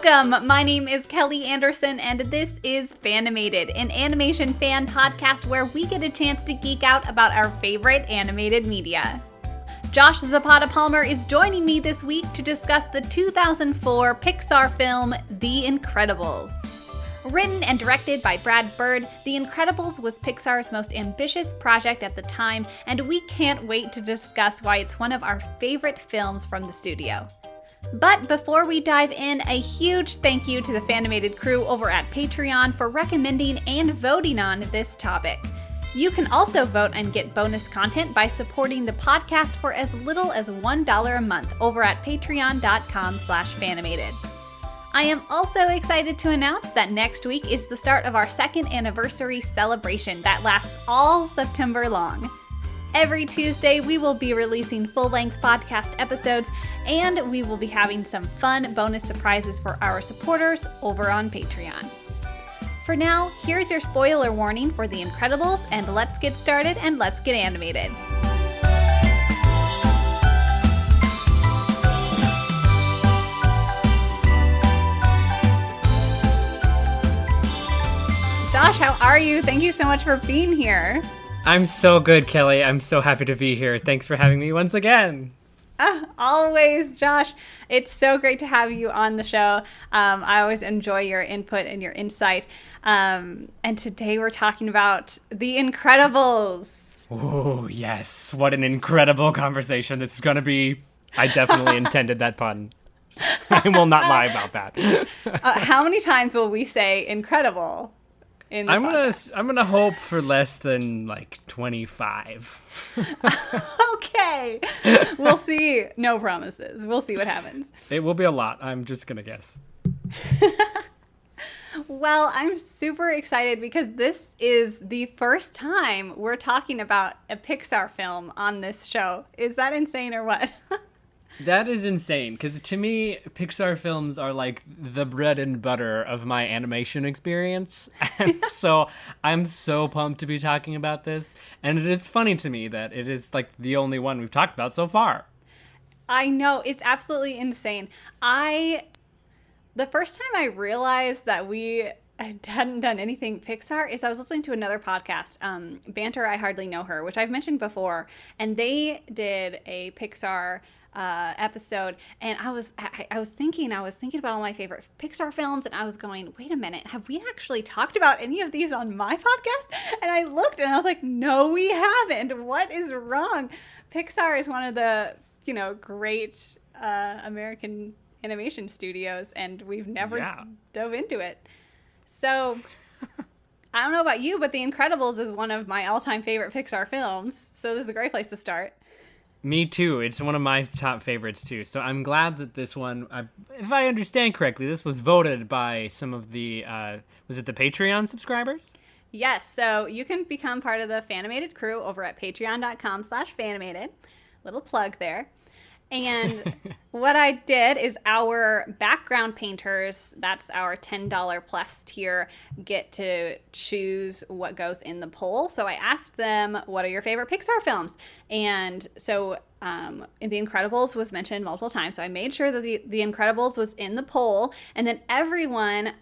Welcome! My name is Kelly Anderson, and this is Fanimated, an animation fan podcast where we get a chance to geek out about our favorite animated media. Josh Zapata Palmer is joining me this week to discuss the 2004 Pixar film, The Incredibles. Written and directed by Brad Bird, The Incredibles was Pixar's most ambitious project at the time, and we can't wait to discuss why it's one of our favorite films from the studio. But before we dive in, a huge thank you to the Fanimated crew over at Patreon for recommending and voting on this topic. You can also vote and get bonus content by supporting the podcast for as little as $1 a month over at patreon.com/Fanimated. I am also excited to announce that next week is the start of our second anniversary celebration that lasts all September long. Every Tuesday, we will be releasing full-length podcast episodes, and we will be having some fun bonus surprises for our supporters over on Patreon. For now, here's your spoiler warning for The Incredibles, and let's get started and let's get animated. Josh, how are you? Thank you so much for being here. I'm so good, Kelly. I'm so happy to be here. Thanks for having me once again. Always, Josh. It's so great to have you on the show. I always enjoy your input and your insight. And today we're talking about The Incredibles. Oh, yes. What an incredible conversation this is going to be. I definitely intended that pun. I will not lie about that. How many times will we say incredible? I'm gonna hope for less than like 25. Okay, we'll see. No promises. We'll see what happens. It will be a lot. I'm just gonna guess. Well, I'm super excited because this is the first time we're talking about a Pixar film on this show. Is that insane or what? That is insane, because to me, Pixar films are like the bread and butter of my animation experience. And so I'm so pumped to be talking about this. And it is funny to me that it is like the only one we've talked about so far. I know, it's absolutely insane. The first time I realized that we hadn't done anything Pixar is I was listening to another podcast, Banter, I Hardly Know Her, which I've mentioned before. And they did a Pixar episode, and I was thinking about all my favorite Pixar films, and I was going, wait a minute, have we actually talked about any of these on my podcast? And I looked and I was like, no, we haven't. What is wrong? Pixar is one of the, great American animation studios, and we've never dove into it. So I don't know about you, but The Incredibles is one of my all-time favorite Pixar films, so this is a great place to start. Me too. It's one of my top favorites too. So I'm glad that this one, if I understand correctly, this was voted by some of the, was it the Patreon subscribers? Yes. So you can become part of the Fanimated crew over at patreon.com/Fanimated. Little plug there. And what I did is our background painters, that's our $10 plus tier, get to choose what goes in the poll. So I asked them, what are your favorite Pixar films? And so The Incredibles was mentioned multiple times. So I made sure that The Incredibles was in the poll. And then everyone,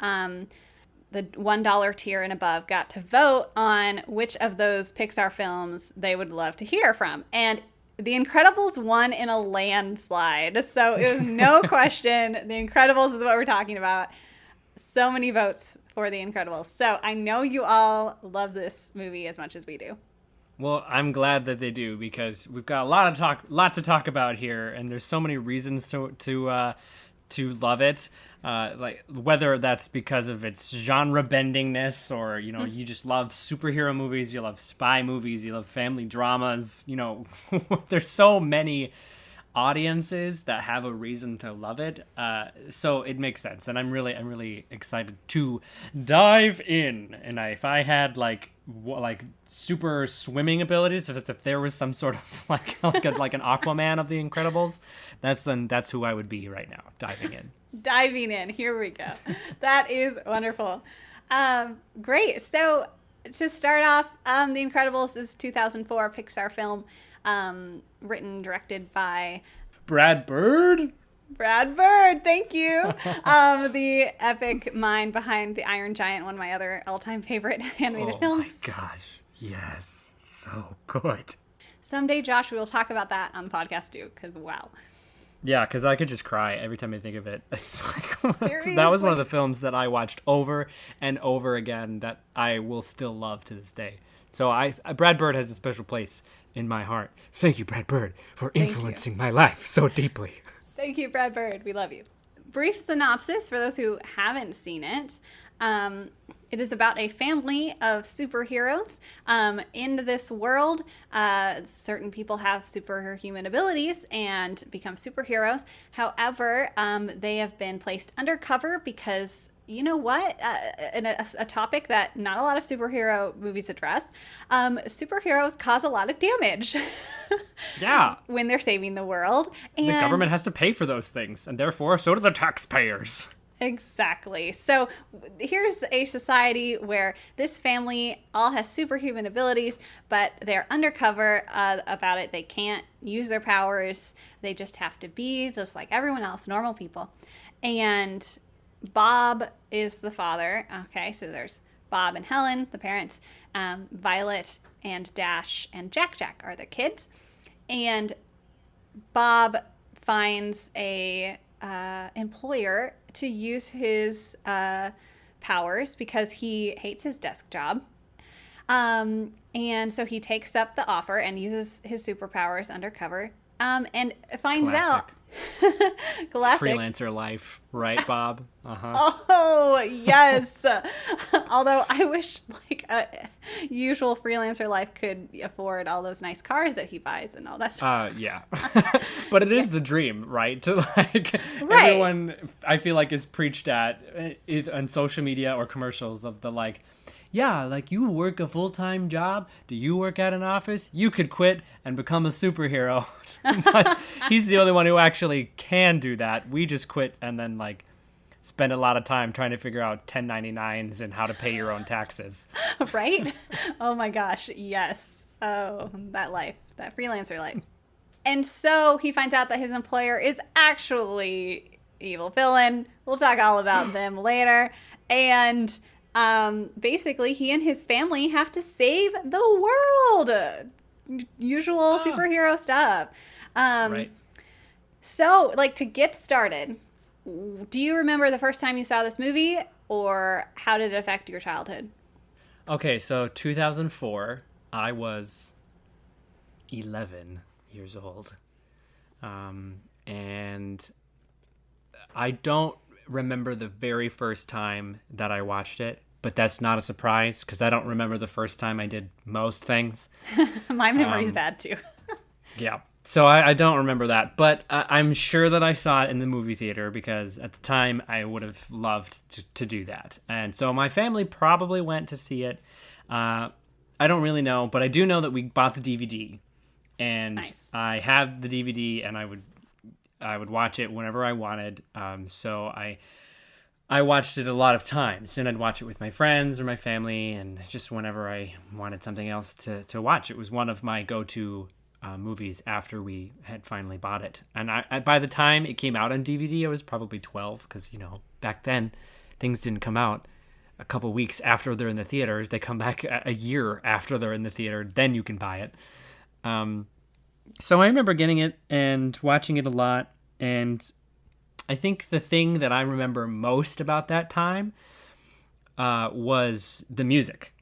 the $1 tier and above, got to vote on which of those Pixar films they would love to hear from. And The Incredibles won in a landslide, so it was no question. The Incredibles is what we're talking about. So many votes for The Incredibles. So I know you all love this movie as much as we do. Well, I'm glad that they do, because we've got a lot to talk about here, and there's so many reasons to love it. Like whether that's because of its genre bendingness, or you just love superhero movies, you love spy movies, you love family dramas. There's so many audiences that have a reason to love it. So it makes sense, and I'm really excited to dive in. And if I had like super swimming abilities, if there was some sort of like an Aquaman of The Incredibles, that's who I would be right now, diving in. Here we go. That is wonderful. Great. So to start off, The Incredibles is 2004 Pixar film, written, directed by Brad Bird. Brad Bird, thank you. The epic mind behind The Iron Giant, one of my other all-time favorite animated films. Oh my gosh, yes, so good. Someday, Josh, we will talk about that on the podcast too, because wow. Yeah, because I could just cry every time I think of it. It's like, Seriously? that was one of the films that I watched over and over again that I will still love to this day. So Brad Bird has a special place in my heart. Thank you, Brad Bird, for influencing my life so deeply. Thank you, Brad Bird. We love you. Brief synopsis for those who haven't seen it. It is about a family of superheroes. In this world, certain people have superhuman abilities and become superheroes. However, they have been placed undercover because, you know what? A topic that not a lot of superhero movies address. Superheroes cause a lot of damage. Yeah. When they're saving the world. And the government has to pay for those things, and therefore so do the taxpayers. Exactly. So here's a society where this family all has superhuman abilities, but they're undercover about it. They can't use their powers. They just have to be just like everyone else, normal people. And Bob is the father. Okay, so there's Bob and Helen, the parents. Violet and Dash and Jack Jack are the kids. And Bob finds a employer to use his powers because he hates his desk job. And so he takes up the offer and uses his superpowers undercover and finds out. Classic. Freelancer life, right, Bob? Uh-huh. Oh, yes. Although I wish like a usual freelancer life could afford all those nice cars that he buys and all that stuff. Yeah. But it is the dream, right? To like Right. everyone I feel like is preached at on social media or commercials of the like, yeah, like you work a full-time job, do you work at an office? You could quit and become a superhero. But he's the only one who actually can do that. We just quit and then like spend a lot of time trying to figure out 1099s and how to pay your own taxes. Right? Oh my gosh, yes. Oh, that life, that freelancer life. And so he finds out that his employer is actually evil villain. We'll talk all about them later. And basically he and his family have to save the world. Usual superhero stuff. Right. So, like, to get started, do you remember the first time you saw this movie, or how did it affect your childhood? Okay, so 2004, I was 11 years old. And I don't remember the very first time that I watched it, but that's not a surprise because I don't remember the first time I did most things. My memory's bad too. Yeah. So I don't remember that, but I'm sure that I saw it in the movie theater because at the time I would have loved to do that. And so my family probably went to see it. I don't really know, but I do know that we bought the DVD and Nice. I had the DVD and I would watch it whenever I wanted. So I watched it a lot of times, and I'd watch it with my friends or my family, and just whenever I wanted something else to watch. It was one of my go-to movies after we had finally bought it. And I by the time it came out on DVD, I was probably 12, because, you know, back then, things didn't come out a couple weeks after they're in the theaters. They come back a year after they're in the theater, then you can buy it. So I remember getting it and watching it a lot, and I think the thing that I remember most about that time was the music.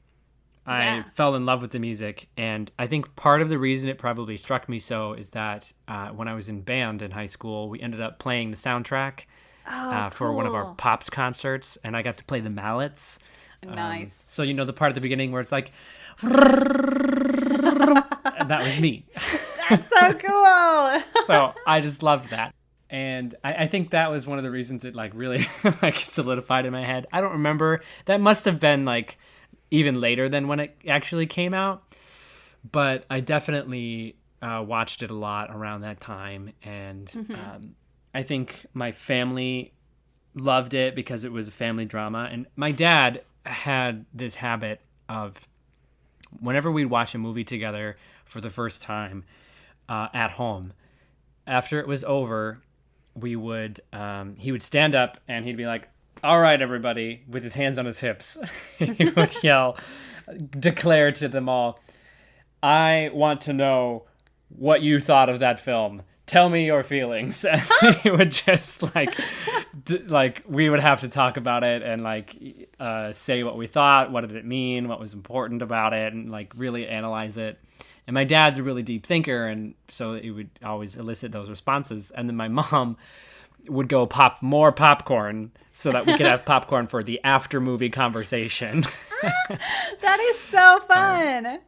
I fell in love with the music, and I think part of the reason it probably struck me so is that when I was in band in high school, we ended up playing the soundtrack for one of our Pops concerts, and I got to play the mallets. Nice. So, you know, the part at the beginning where it's like, and that was me. That's so cool. So I just loved that. And I think that was one of the reasons it like really like solidified in my head. I don't remember. That must have been like even later than when it actually came out. But I definitely watched it a lot around that time. And I think my family loved it because it was a family drama. And my dad had this habit of whenever we'd watch a movie together for the first time at home, after it was over, we would he would stand up and he'd be like, "All right, everybody," with his hands on his hips. He would yell, declare to them all, "I want to know what you thought of that film. Tell me your feelings." And he would just we would have to talk about it and say what we thought, what did it mean, what was important about it, and really analyze it. And my dad's a really deep thinker, and so it would always elicit those responses. And then my mom would go pop more popcorn so that we could have popcorn for the after movie conversation. That is so fun.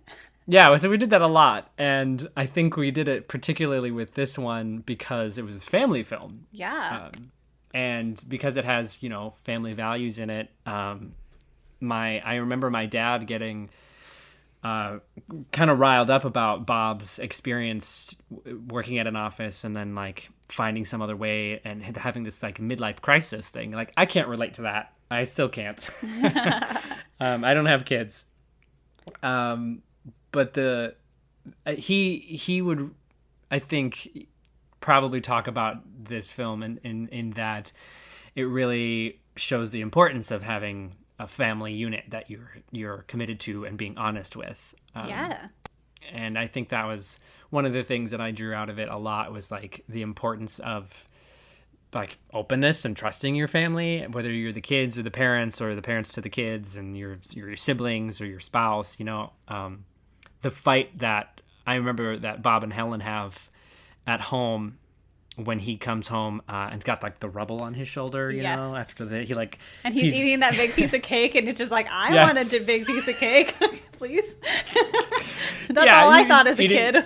Yeah, so we did that a lot, and I think we did it particularly with this one because it was a family film. Yeah. And because it has, family values in it, I remember my dad getting kind of riled up about Bob's experience working at an office and then finding some other way and having this midlife crisis thing. I can't relate to that. I still can't. I don't have kids. But he would, I think, probably talk about this film in that it really shows the importance of having a family unit that you're committed to and being honest with. Yeah. And I think that was one of the things that I drew out of it a lot was the importance of openness and trusting your family, whether you're the kids or the parents to the kids and your siblings or your spouse, the fight that I remember that Bob and Helen have at home when he comes home and's got the rubble on his shoulder, you know, after and he's eating that big piece of cake and it's just I yes. want a big piece of cake, please. That's all I thought as a kid.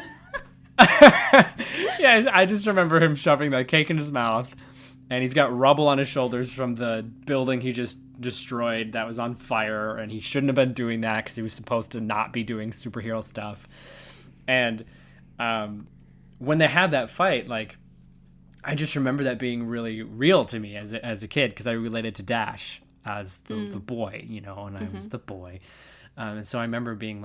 Yeah, I just remember him shoving that cake in his mouth, and he's got rubble on his shoulders from the building he just destroyed that was on fire, and he shouldn't have been doing that because he was supposed to not be doing superhero stuff. And when they had that fight, I just remember that being really real to me as a kid because I related to Dash as the boy, and I was the boy. And so I remember being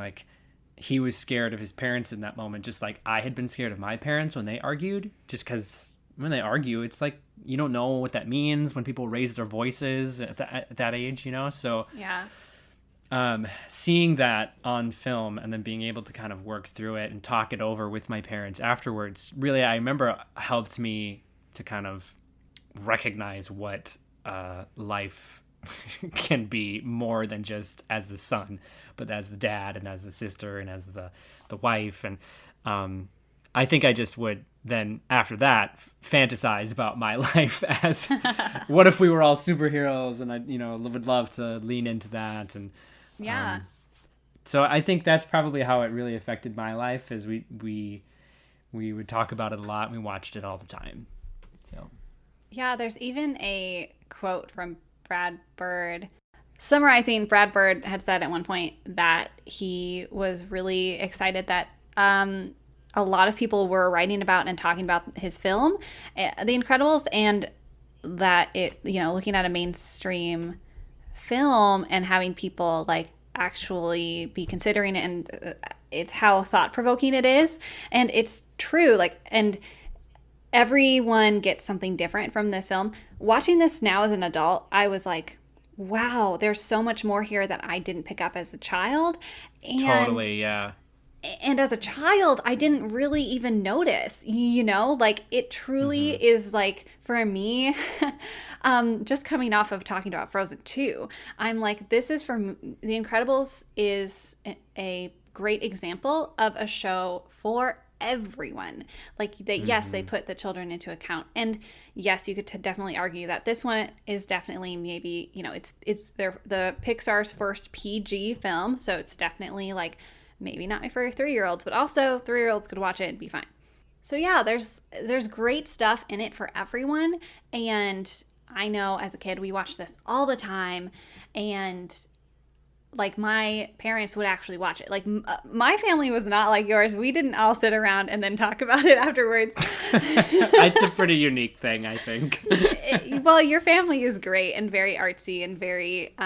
he was scared of his parents in that moment, just like I had been scared of my parents when they argued, just because when they argue, it's you don't know what that means when people raise their voices at that age, So yeah, seeing that on film and then being able to kind of work through it and talk it over with my parents afterwards, really, I remember helped me to kind of recognize what life can be more than just as the son, but as the dad and as the sister and as the wife. And I think I just would then after that fantasize about my life as what if we were all superheroes, and I would love to lean into that. And so I think that's probably how it really affected my life, is we would talk about it a lot and we watched it all the time. So yeah, there's even a quote from Brad Bird summarizing. Brad Bird had said at one point that he was really excited that a lot of people were writing about and talking about his film, The Incredibles, and that it, looking at a mainstream film and having people actually be considering it, and it's how thought-provoking it is. And it's true, and everyone gets something different from this film. Watching this now as an adult, I was wow, there's so much more here that I didn't pick up as a child. And totally, yeah. And as a child, I didn't really even notice, it truly is for me, just coming off of talking about Frozen 2, I'm this is The Incredibles is a great example of a show for everyone. Yes, they put the children into account. And yes, you could definitely argue that this one is definitely maybe, it's the Pixar's first PG film. So it's definitely maybe not for 3-year-olds, but also 3-year-olds could watch it and be fine. So yeah, there's great stuff in it for everyone. And I know as a kid, we watched this all the time, and my parents would actually watch it. My family was not like yours. We didn't all sit around and then talk about it afterwards. It's a pretty unique thing, I think. Well, your family is great and very artsy and very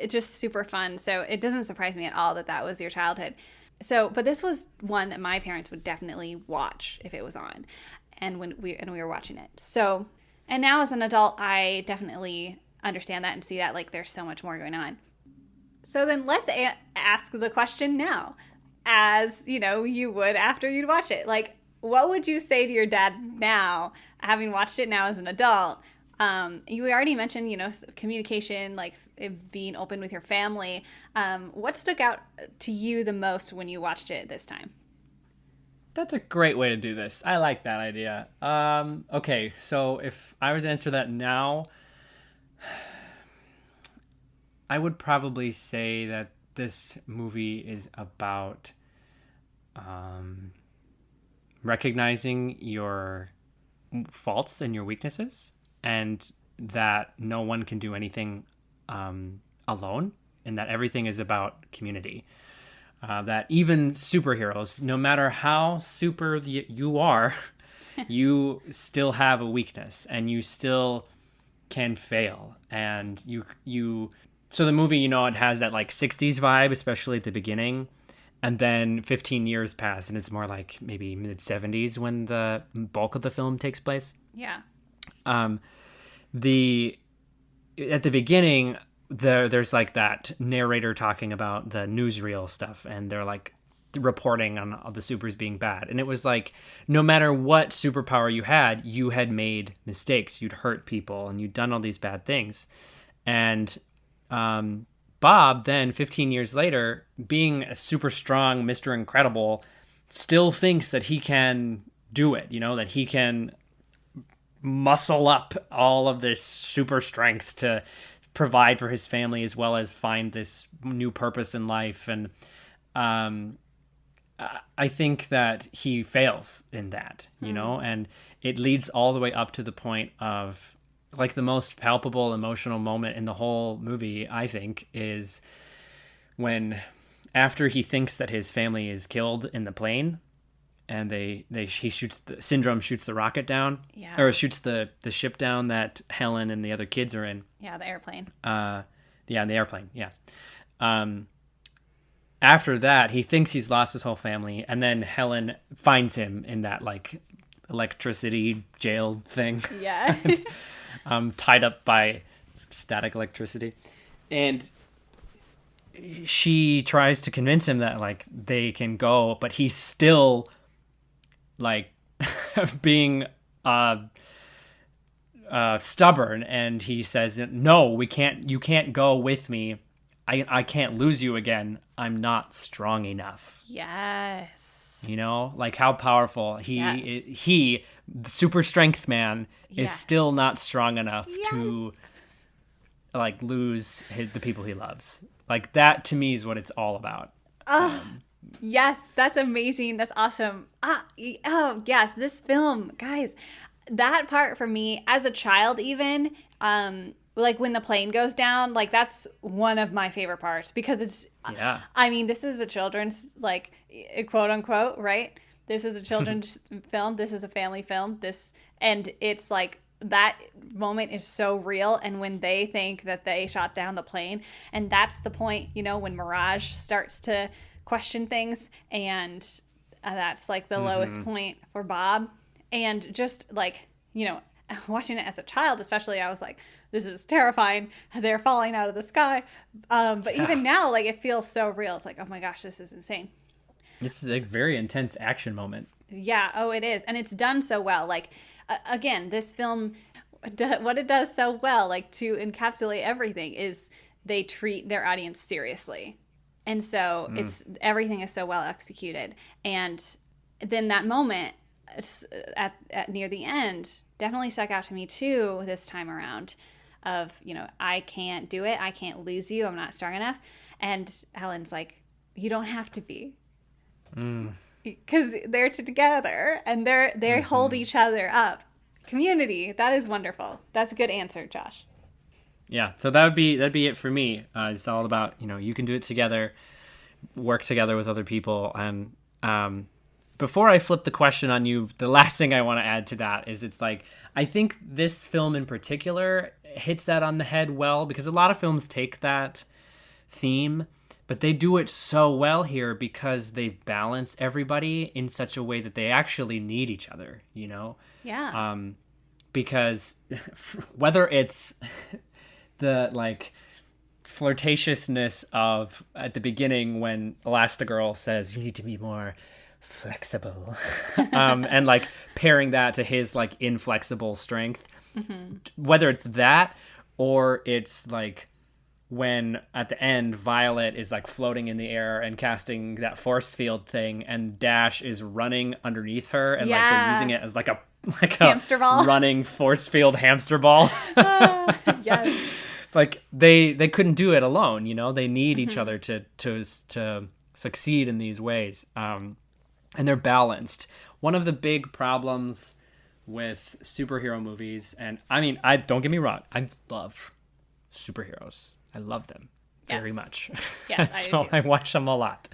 just super fun. So it doesn't surprise me at all that was your childhood. So, but this was one that my parents would definitely watch if it was on. and when we were watching it. So, and now as an adult, I definitely understand that and see that, like, there's so much more going on. So then let's ask the question now, as you would after you'd watch it. Like, what would you say to your dad now, having watched it now as an adult? You already mentioned, communication, like being open with your family. What stuck out to you the most when you watched it this time? That's a great way to do this. I like that idea. Okay, so if I was to answer that now, I would probably say that this movie is about recognizing your faults and your weaknesses, and that no one can do anything alone, and that everything is about community. That even superheroes, no matter how super you are, you still have a weakness, and you still can fail. And so the movie, it has that like 60s vibe, especially at the beginning. And then 15 years pass, and it's more like maybe mid 70s when the bulk of the film takes place. Yeah. At the beginning, there's like that narrator talking about the newsreel stuff, and they're like reporting on all the supers being bad. And it was like, no matter what superpower you had made mistakes. You'd hurt people, and you'd done all these bad things. And Bob, then 15 years later, being a super strong Mr. Incredible, still thinks that he can do it, that he can muscle up all of this super strength to provide for his family, as well as find this new purpose in life. And I think that he fails in that, and it leads all the way up to the point of, like, the most palpable emotional moment in the whole movie, I think, is when, after he thinks that his family is killed in the plane, and Syndrome shoots the rocket down, or shoots the ship down that Helen and the other kids are in. Yeah, the airplane. The airplane. Yeah. After that, he thinks he's lost his whole family, and then Helen finds him in that like electricity jail thing. Yeah. Tied up by static electricity. And she tries to convince him that, like, they can go, but he's still, like, being stubborn, and he says, no, we can't, you can't go with me. I can't lose you again. I'm not strong enough. Yes. Like, how powerful he the super strength man, is still not strong enough to, like, lose the people he loves. Like, that to me is what it's all about. Yes, that's amazing. That's awesome. Oh, yes, this film, guys, that part for me as a child, even, like when the plane goes down, like, that's one of my favorite parts, because it's, I mean, this is a children's, like, quote unquote, right? This is a children's film. This is a family film. And it's like, that moment is so real. And when they think that they shot down the plane, and that's the point, when Mirage starts to question things, and that's like the lowest point for Bob. And just like, watching it as a child, especially, I was like, this is terrifying. They're falling out of the sky. But even now, like, it feels so real. It's like, oh my gosh, this is insane. It's a very intense action moment. Yeah, oh, it is. And it's done so well. Like, again, this film, what it does so well, like, to encapsulate everything, is they treat their audience seriously. And so everything is so well executed. And then that moment at near the end definitely stuck out to me too this time around, of, I can't do it. I can't lose you. I'm not strong enough. And Helen's like, you don't have to be. Because they're together, and they hold each other up. Community, that is wonderful. That's a good answer, Josh. Yeah, so that'd be it for me. It's all about, you can do it together, work together with other people. And before I flip the question on you, the last thing I want to add to that is, it's like, I think this film in particular hits that on the head well, because a lot of films take that theme, But they do it so well here because they balance everybody in such a way that they actually need each other, you know? Yeah. Because whether it's the like flirtatiousness of at the beginning when Elastigirl says you need to be more flexible, and like pairing that to his like inflexible strength, whether it's that or it's like when at the end Violet is like floating in the air and casting that force field thing and Dash is running underneath her and like they're using it as like a hamster ball, running force field hamster ball. Yes. Like they couldn't do it alone, you know. They need each other to succeed in these ways, and they're balanced. One of the big problems with superhero movies, and I mean, I don't get me wrong, I love superheroes. I love them very much. Yes, so I watch them a lot.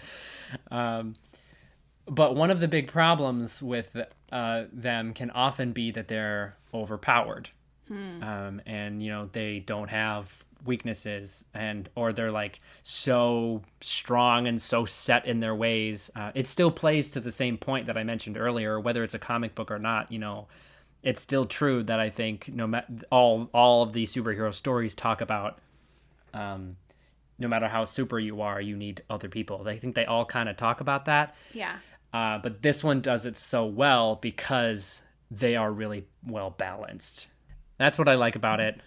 But one of the big problems with them can often be that they're overpowered. And you know they don't have weaknesses or they're like so strong and so set in their ways. It still plays to the same point that I mentioned earlier, whether it's a comic book or not. You know, it's still true that I think all of the superhero stories talk about no matter how super you are, you need other people. I think they all kind of talk about that. Yeah. But this one does it so well because they are really well balanced. That's what I like about it.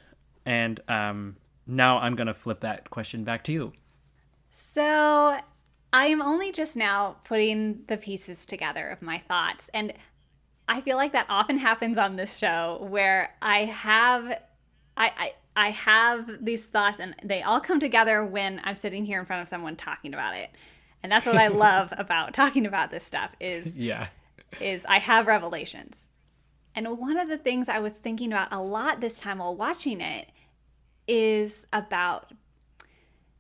And now I'm going to flip that question back to you. So I am only just now putting the pieces together of my thoughts. And I feel like that often happens on this show where I have these thoughts and they all come together when I'm sitting here in front of someone talking about it. And that's what I love about talking about this stuff is I have revelations. And one of the things I was thinking about a lot this time while watching it is about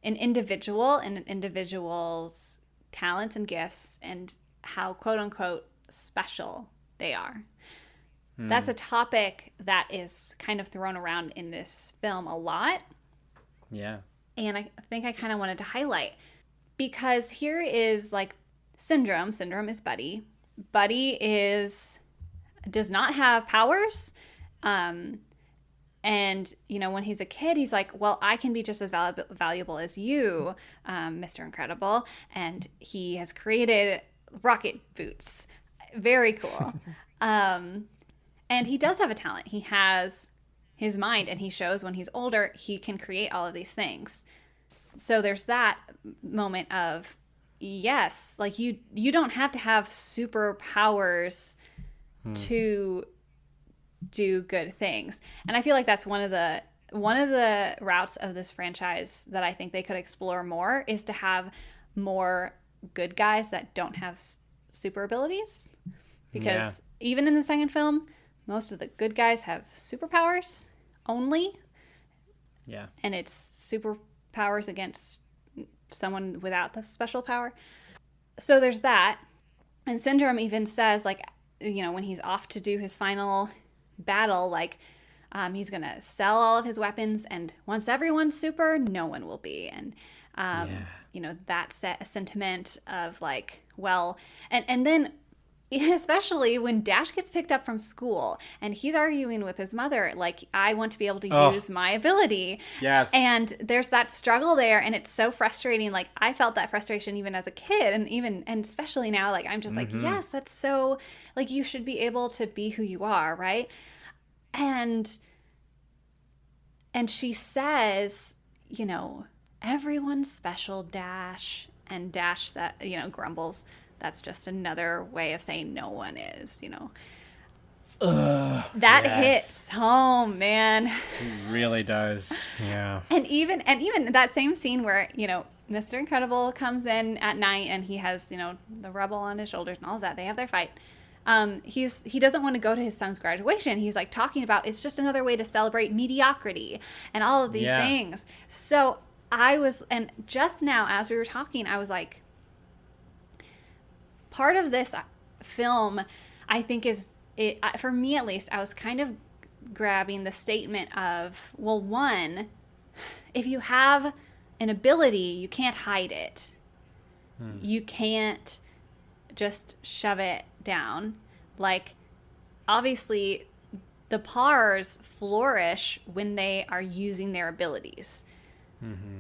an individual and an individual's talents and gifts and how quote unquote special they are. That's a topic that is kind of thrown around in this film a lot. Yeah. And I think I kind of wanted to highlight because here is like Syndrome. Syndrome is Buddy. Buddy does not have powers. And, you know, when he's a kid, he's like, well, I can be just as valuable as you, Mr. Incredible. And he has created rocket boots. Very cool. And he does have a talent. He has his mind, and he shows when he's older, he can create all of these things. So there's that moment of, yes, like you don't have to have superpowers to do good things. And I feel like that's one of the routes of this franchise that I think they could explore more is to have more good guys that don't have super abilities. Because even in the second film, most of the good guys have superpowers only. Yeah. And it's superpowers against someone without the special power. So there's that. And Syndrome even says, like, you know, when he's off to do his final battle, like, he's going to sell all of his weapons. And once everyone's super, no one will be. And, you know, that sentiment of like, well, and then especially when Dash gets picked up from school and he's arguing with his mother, like, I want to be able to use my ability. Yes. And there's that struggle there. And it's so frustrating. Like, I felt that frustration even as a kid. And especially now, like, I'm just like, yes, that's so, like, you should be able to be who you are, right? And she says, you know, everyone's special, Dash. And Dash, that, you know, grumbles. That's just another way of saying no one is, you know. That hits home, man. It really does. Yeah. And even that same scene where, you know, Mr. Incredible comes in at night and he has, you know, the rubble on his shoulders and all of that. They have their fight. He doesn't want to go to his son's graduation. He's like talking about it's just another way to celebrate mediocrity and all of these things. So and just now as we were talking, I was like, part of this film, I think for me at least, I was kind of grabbing the statement of, well, one, if you have an ability, you can't hide it. You can't just shove it down. Like, obviously, the pars flourish when they are using their abilities,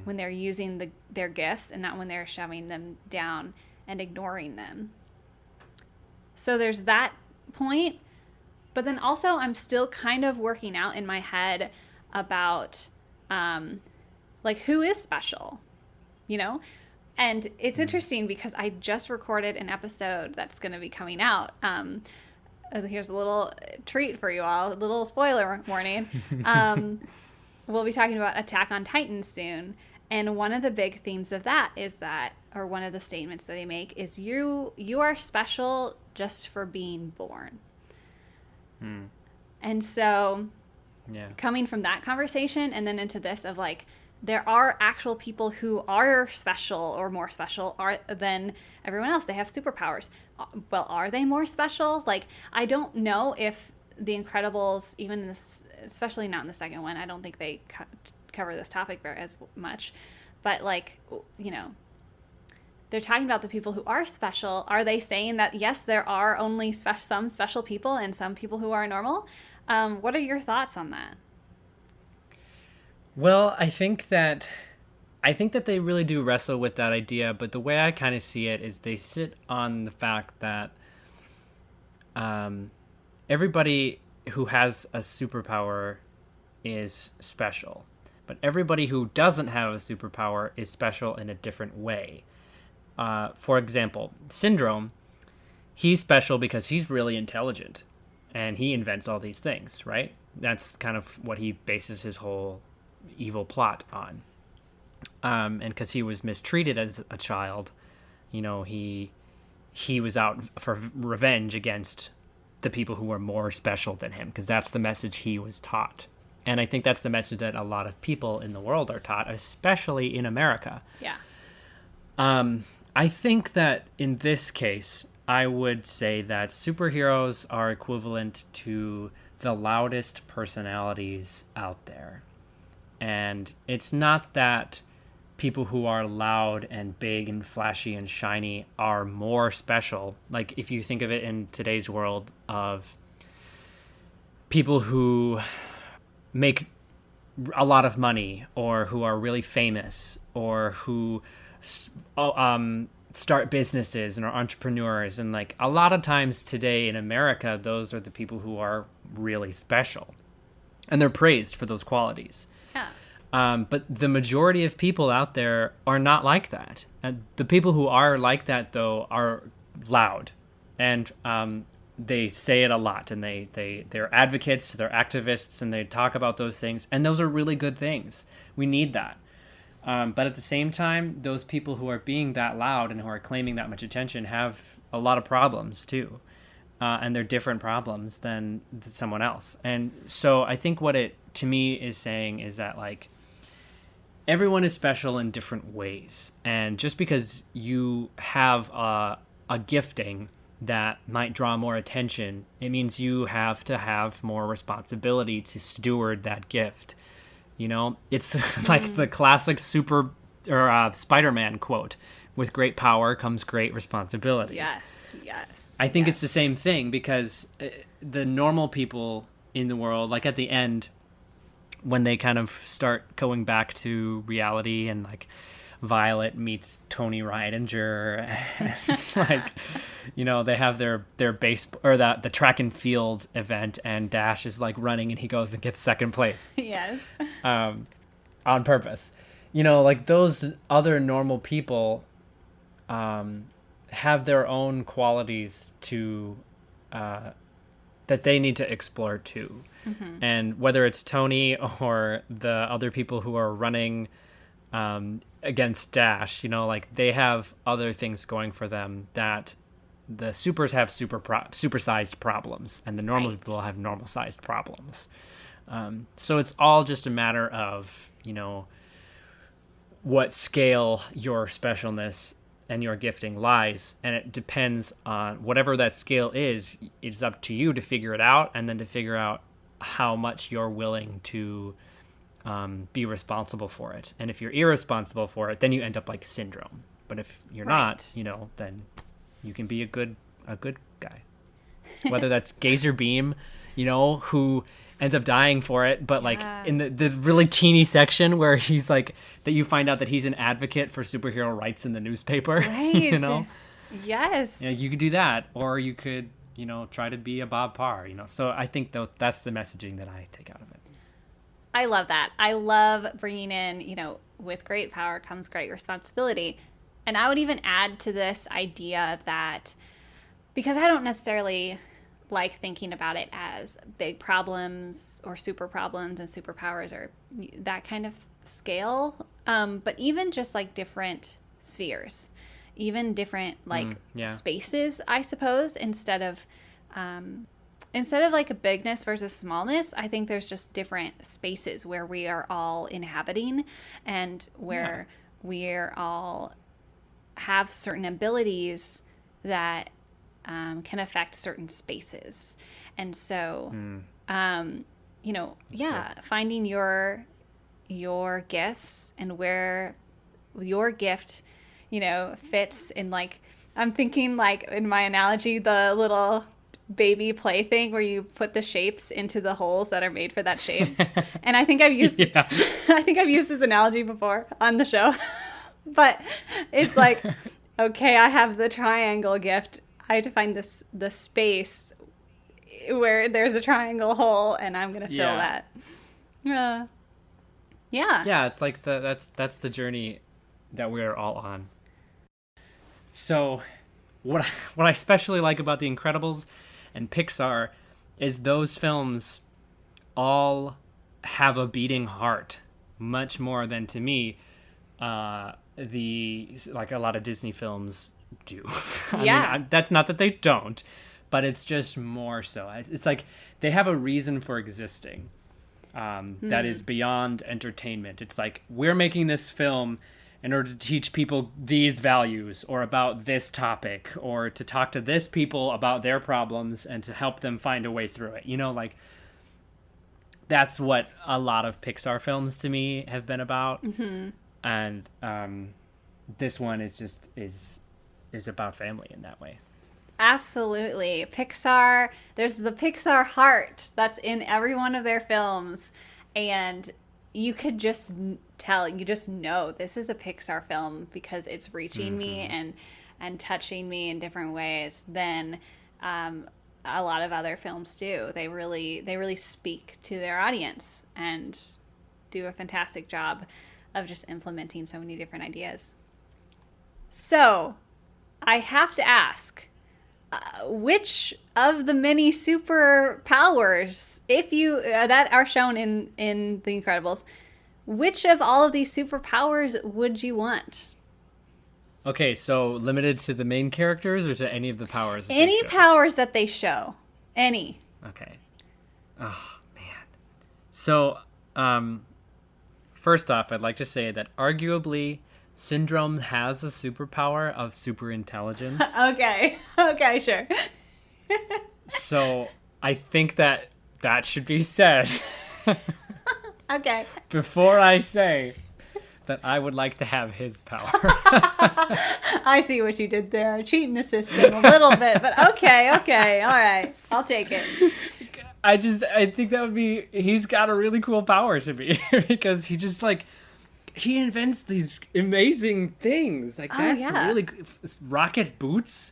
when they're using their gifts, and not when they're shoving them down and ignoring them. So there's that point. But then also, I'm still kind of working out in my head about, like, who is special, you know? And it's interesting because I just recorded an episode that's going to be coming out. Here's a little treat for you all, a little spoiler warning. We'll be talking about Attack on Titan soon. And one of the big themes of that is that, or one of the statements that they make is, you are special just for being born. And so coming from that conversation and then into this of like, there are actual people who are special or more special than everyone else. They have superpowers. Well, are they more special? Like, I don't know if The Incredibles, even this, especially not in the second one, I don't think they cover this topic as much. But, like, you know, they're talking about the people who are special. Are they saying that, yes, there are only some special people and some people who are normal? What are your thoughts on that? Well, I think that they really do wrestle with that idea, but the way I kind of see it is they sit on the fact that everybody who has a superpower is special, but everybody who doesn't have a superpower is special in a different way. For example, Syndrome, he's special because he's really intelligent, and he invents all these things, right? That's kind of what he bases his whole evil plot on. And because he was mistreated as a child, you know, he was out for revenge against the people who were more special than him, because that's the message he was taught. And I think that's the message that a lot of people in the world are taught, especially in America. Yeah. I think that in this case, I would say that superheroes are equivalent to the loudest personalities out there. And it's not that people who are loud and big and flashy and shiny are more special. Like, if you think of it in today's world of people who make a lot of money, or who are really famous, or who start businesses and are entrepreneurs, and like a lot of times today in America, those are the people who are really special, and they're praised for those qualities. Yeah. But the majority of people out there are not like that. And the people who are like that, though, are loud, and they say it a lot, and they're advocates, they're activists, and they talk about those things, and those are really good things. We need that. But at the same time, those people who are being that loud and who are claiming that much attention have a lot of problems too. And they're different problems than someone else. And so I think what it, to me, is saying is that, like, everyone is special in different ways. And just because you have a gifting that might draw more attention, it means you have to have more responsibility to steward that gift. You know, it's like the classic Spider-Man quote, with great power comes great responsibility. Yes. I think it's the same thing, because the normal people in the world, like at the end, when they kind of start going back to reality, and like Violet meets Tony Reidinger, and like, you know, they have their base, or the track and field event, and Dash is like running and he goes and gets second place. Yes. On purpose. You know, like those other normal people have their own qualities to that they need to explore too. Mm-hmm. And whether it's Tony or the other people who are running against Dash, you know, like they have other things going for them that the supers have supersized problems, and the normal people have normal sized problems. So it's all just a matter of, you know, what scale your specialness and your gifting lies, and it depends on whatever that scale is. It's up to you to figure it out, and then to figure out how much you're willing to be responsible for it. And if you're irresponsible for it, then you end up like Syndrome. But if you're not, then you can be a good guy. Whether that's Gazer Beam, who ends up dying for it, but like in the really teeny section where he's like, that you find out that he's an advocate for superhero rights in the newspaper. Right. Yes. You could do that, or you could, try to be a Bob Parr, So I think that's the messaging that I take out of it. I love that. I love bringing in, with great power comes great responsibility. And I would even add to this idea that, because I don't necessarily like thinking about it as big problems or super problems and superpowers or that kind of scale, but even just like different spheres, even different spaces, I suppose, instead of like a bigness versus smallness, I think there's just different spaces where we are all inhabiting and where we're all have certain abilities that can affect certain spaces. And so, finding your gifts and where your gift, fits in, like, I'm thinking like in my analogy, the little baby play thing where you put the shapes into the holes that are made for that shape. And I think I've used this analogy before on the show. But it's like, okay, I have the triangle gift. I have to find the space where there's a triangle hole, and I'm gonna fill that. Yeah. It's like that's the journey that we're all on. So, what I especially like about The Incredibles and Pixar is those films all have a beating heart, much more than, to me, like a lot of Disney films do. I mean, that's not that they don't, but it's just more so. It's like they have a reason for existing that is beyond entertainment. It's like, we're making this film in order to teach people these values, or about this topic, or to talk to this people about their problems and to help them find a way through it. Like, that's what a lot of Pixar films to me have been about. Mm-hmm. And this one is about family in that way. Absolutely. Pixar, there's the Pixar heart that's in every one of their films. And you could just tell, you just know this is a Pixar film because it's reaching me and touching me in different ways than a lot of other films do. They really speak to their audience and do a fantastic job of just implementing so many different ideas. So, I have to ask, which of the many superpowers, if you that are shown in The Incredibles, which of all of these superpowers would you want? Okay, so limited to the main characters or to any of the powers? Any powers that they show. Any. Okay. Oh, man. So, first off, I'd like to say that arguably Syndrome has a superpower of super intelligence. Okay, sure. So I think that should be said. Okay. Before I say that I would like to have his power. I see what you did there. Cheating the system a little bit, but okay, all right. I'll take it. I think that would be, he's got a really cool power to me because he just he invents these amazing things. Like, that's really rocket boots.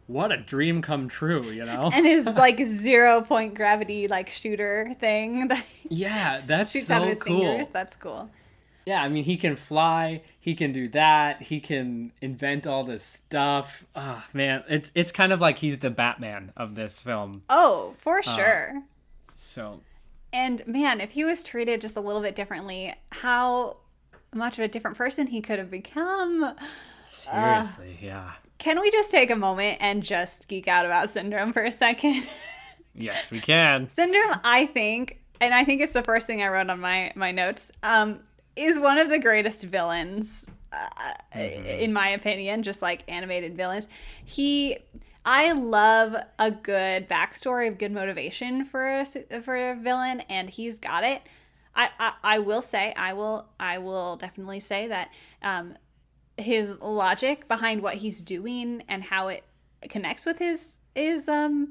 What a dream come true, And his 0-point gravity shooter thing that that's shoots so out of his cool. fingers. That's cool. Yeah, I mean, he can fly, he can do that, he can invent all this stuff. Oh, man, it's kind of like he's the Batman of this film. Oh, for sure. So, and man, if he was treated just a little bit differently, how much of a different person he could have become. Seriously, yeah. Can we just take a moment and just geek out about Syndrome for a second? Yes, we can. Syndrome, I think it's the first thing I wrote on my notes, is one of the greatest villains, in my opinion, just like animated villains. I love a good backstory, of good motivation for a villain, and he's got it. I will say, I will definitely say that his logic behind what he's doing and how it connects with his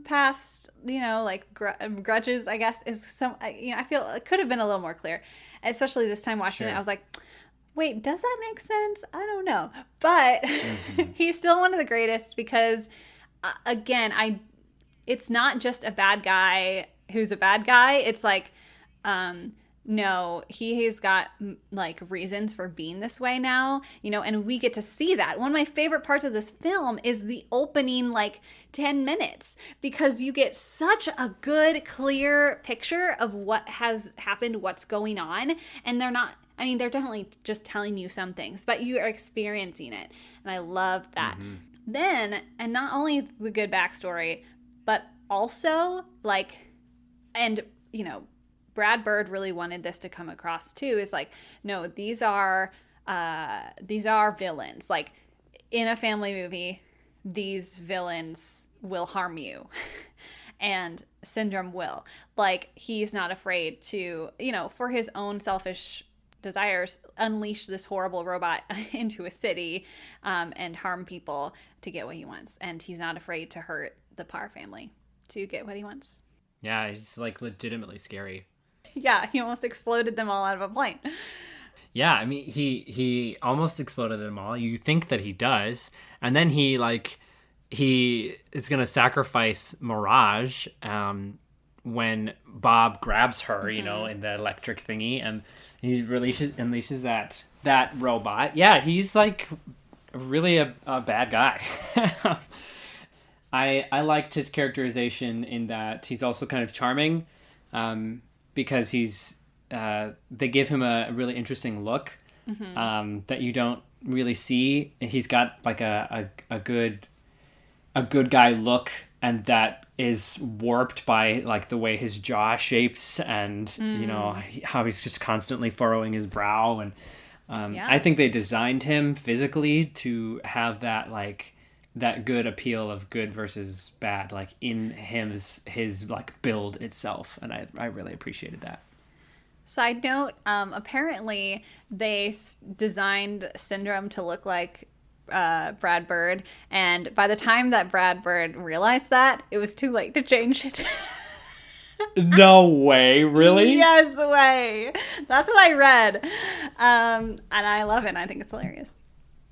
past, like grudges, I guess, is some, I feel it could have been a little more clear, especially this time watching it. I was like, wait, does that make sense? I don't know, but he's still one of the greatest because again, it's not just a bad guy who's a bad guy. It's like, no, he has got like reasons for being this way now, and we get to see that. One of my favorite parts of this film is the opening like 10 minutes because you get such a good, clear picture of what has happened, what's going on. And they're definitely just telling you some things, but you are experiencing it. And I love that. Then, and not only the good backstory, but also like, and Brad Bird really wanted this to come across too, is like, no, these are villains. Like in a family movie, these villains will harm you. And Syndrome will. Like he's not afraid to, for his own selfish desires, unleash this horrible robot into a city and harm people to get what he wants. And he's not afraid to hurt the Parr family to get what he wants. Yeah, he's like legitimately scary. Yeah, he almost exploded them all out of a plane. Yeah, I mean, he almost exploded them all. You think that he does, and then he is gonna sacrifice Mirage when Bob grabs her, in the electric thingy, and he unleashes that robot. Yeah, he's like really a bad guy. I liked his characterization in that he's also kind of charming. Because they give him a really interesting look that you don't really see. He's got like a good guy look, and that is warped by like the way his jaw shapes and how he's just constantly furrowing his brow. And I think they designed him physically to have that like that good appeal of good versus bad, like in his like build itself, and I really appreciated that. Side note, apparently they designed Syndrome to look like Brad Bird, and by the time that Brad Bird realized that, it was too late to change it. No way, really? Yes way. That's what I read, and I love it, and I think it's hilarious.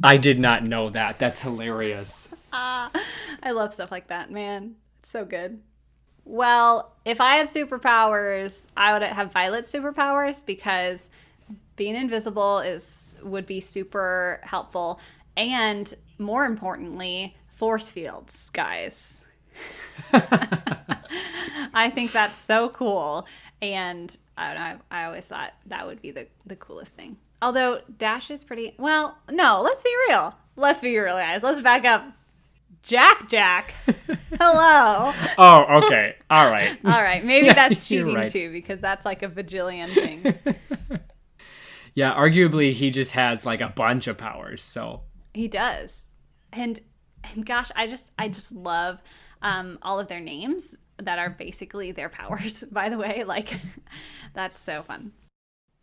I did not know that. That's hilarious. I love stuff like that, man. It's so good. Well, if I had superpowers, I would have Violet's superpowers because being invisible would be super helpful. And more importantly, force fields, guys. I think that's so cool. And I always thought that would be the coolest thing. Although Dash is pretty... Well, no, let's be real. Let's be real, guys. Let's back up. Jack. Hello. Oh, okay. All right. All right. Maybe that's cheating right. too, because that's like a bajillion thing. Yeah, arguably he just has like a bunch of powers, so... He does. And gosh, I just love all of their names that are basically their powers, by the way. Like, that's so fun.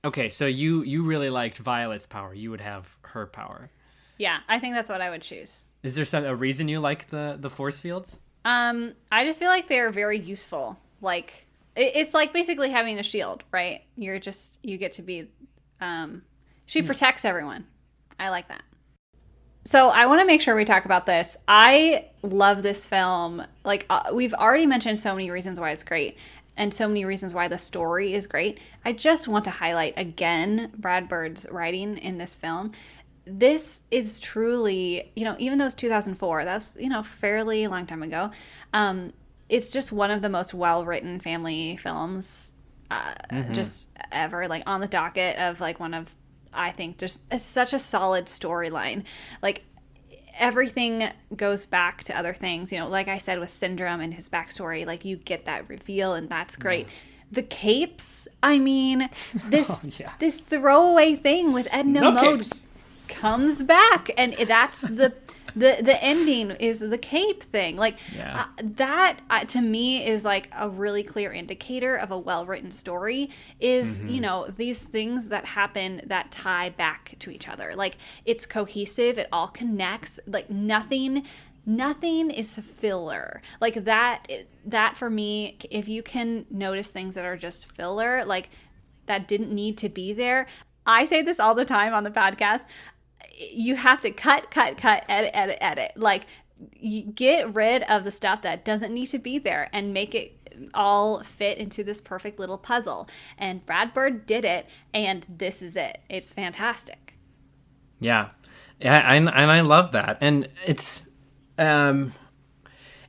Okay, so you really liked Violet's power. You would have her power. Yeah, I think that's what I would choose. Is there a reason you like the force fields? I just feel like they're very useful. Like, it's like basically having a shield, right? You get to be... she protects everyone. I like that. So I want to make sure we talk about this. I love this film. Like, we've already mentioned so many reasons why it's great. And so many reasons why the story is great. I just want to highlight again Brad Bird's writing in this film. This is truly, even though it's 2004, that's, fairly long time ago. It's just one of the most well-written family films just ever, like on the docket of like one of, I think, just it's such a solid storyline. Like, everything goes back to other things, like I said with Syndrome and his backstory, like you get that reveal and that's great. Yeah. The capes, I mean, this throwaway thing with Edna Mode comes back, and that's The ending is the cape thing. Like Yeah. that to me is like a really clear indicator of a well-written story is, Mm-hmm. these things that happen that tie back to each other. Like it's cohesive, it all connects. Like nothing is filler. Like that for me, if you can notice things that are just filler, like that didn't need to be there. I say this all the time on the podcast. You have to cut, edit. Like, you get rid of the stuff that doesn't need to be there and make it all fit into this perfect little puzzle. And Brad Bird did it, and this is it. It's fantastic. Yeah. Yeah, and I love that. And it's in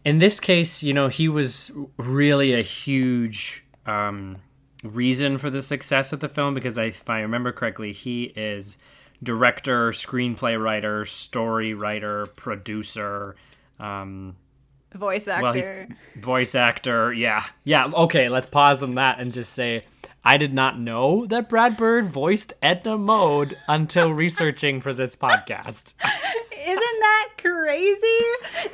this case, he was really a huge reason for the success of the film because if I remember correctly, he is director, screenplay writer, story writer, producer, Voice well, he's actor. voice actor. Yeah. Yeah. Okay. Let's pause on that and just say I did not know that Brad Bird voiced Edna Mode until researching for this podcast. Isn't that crazy?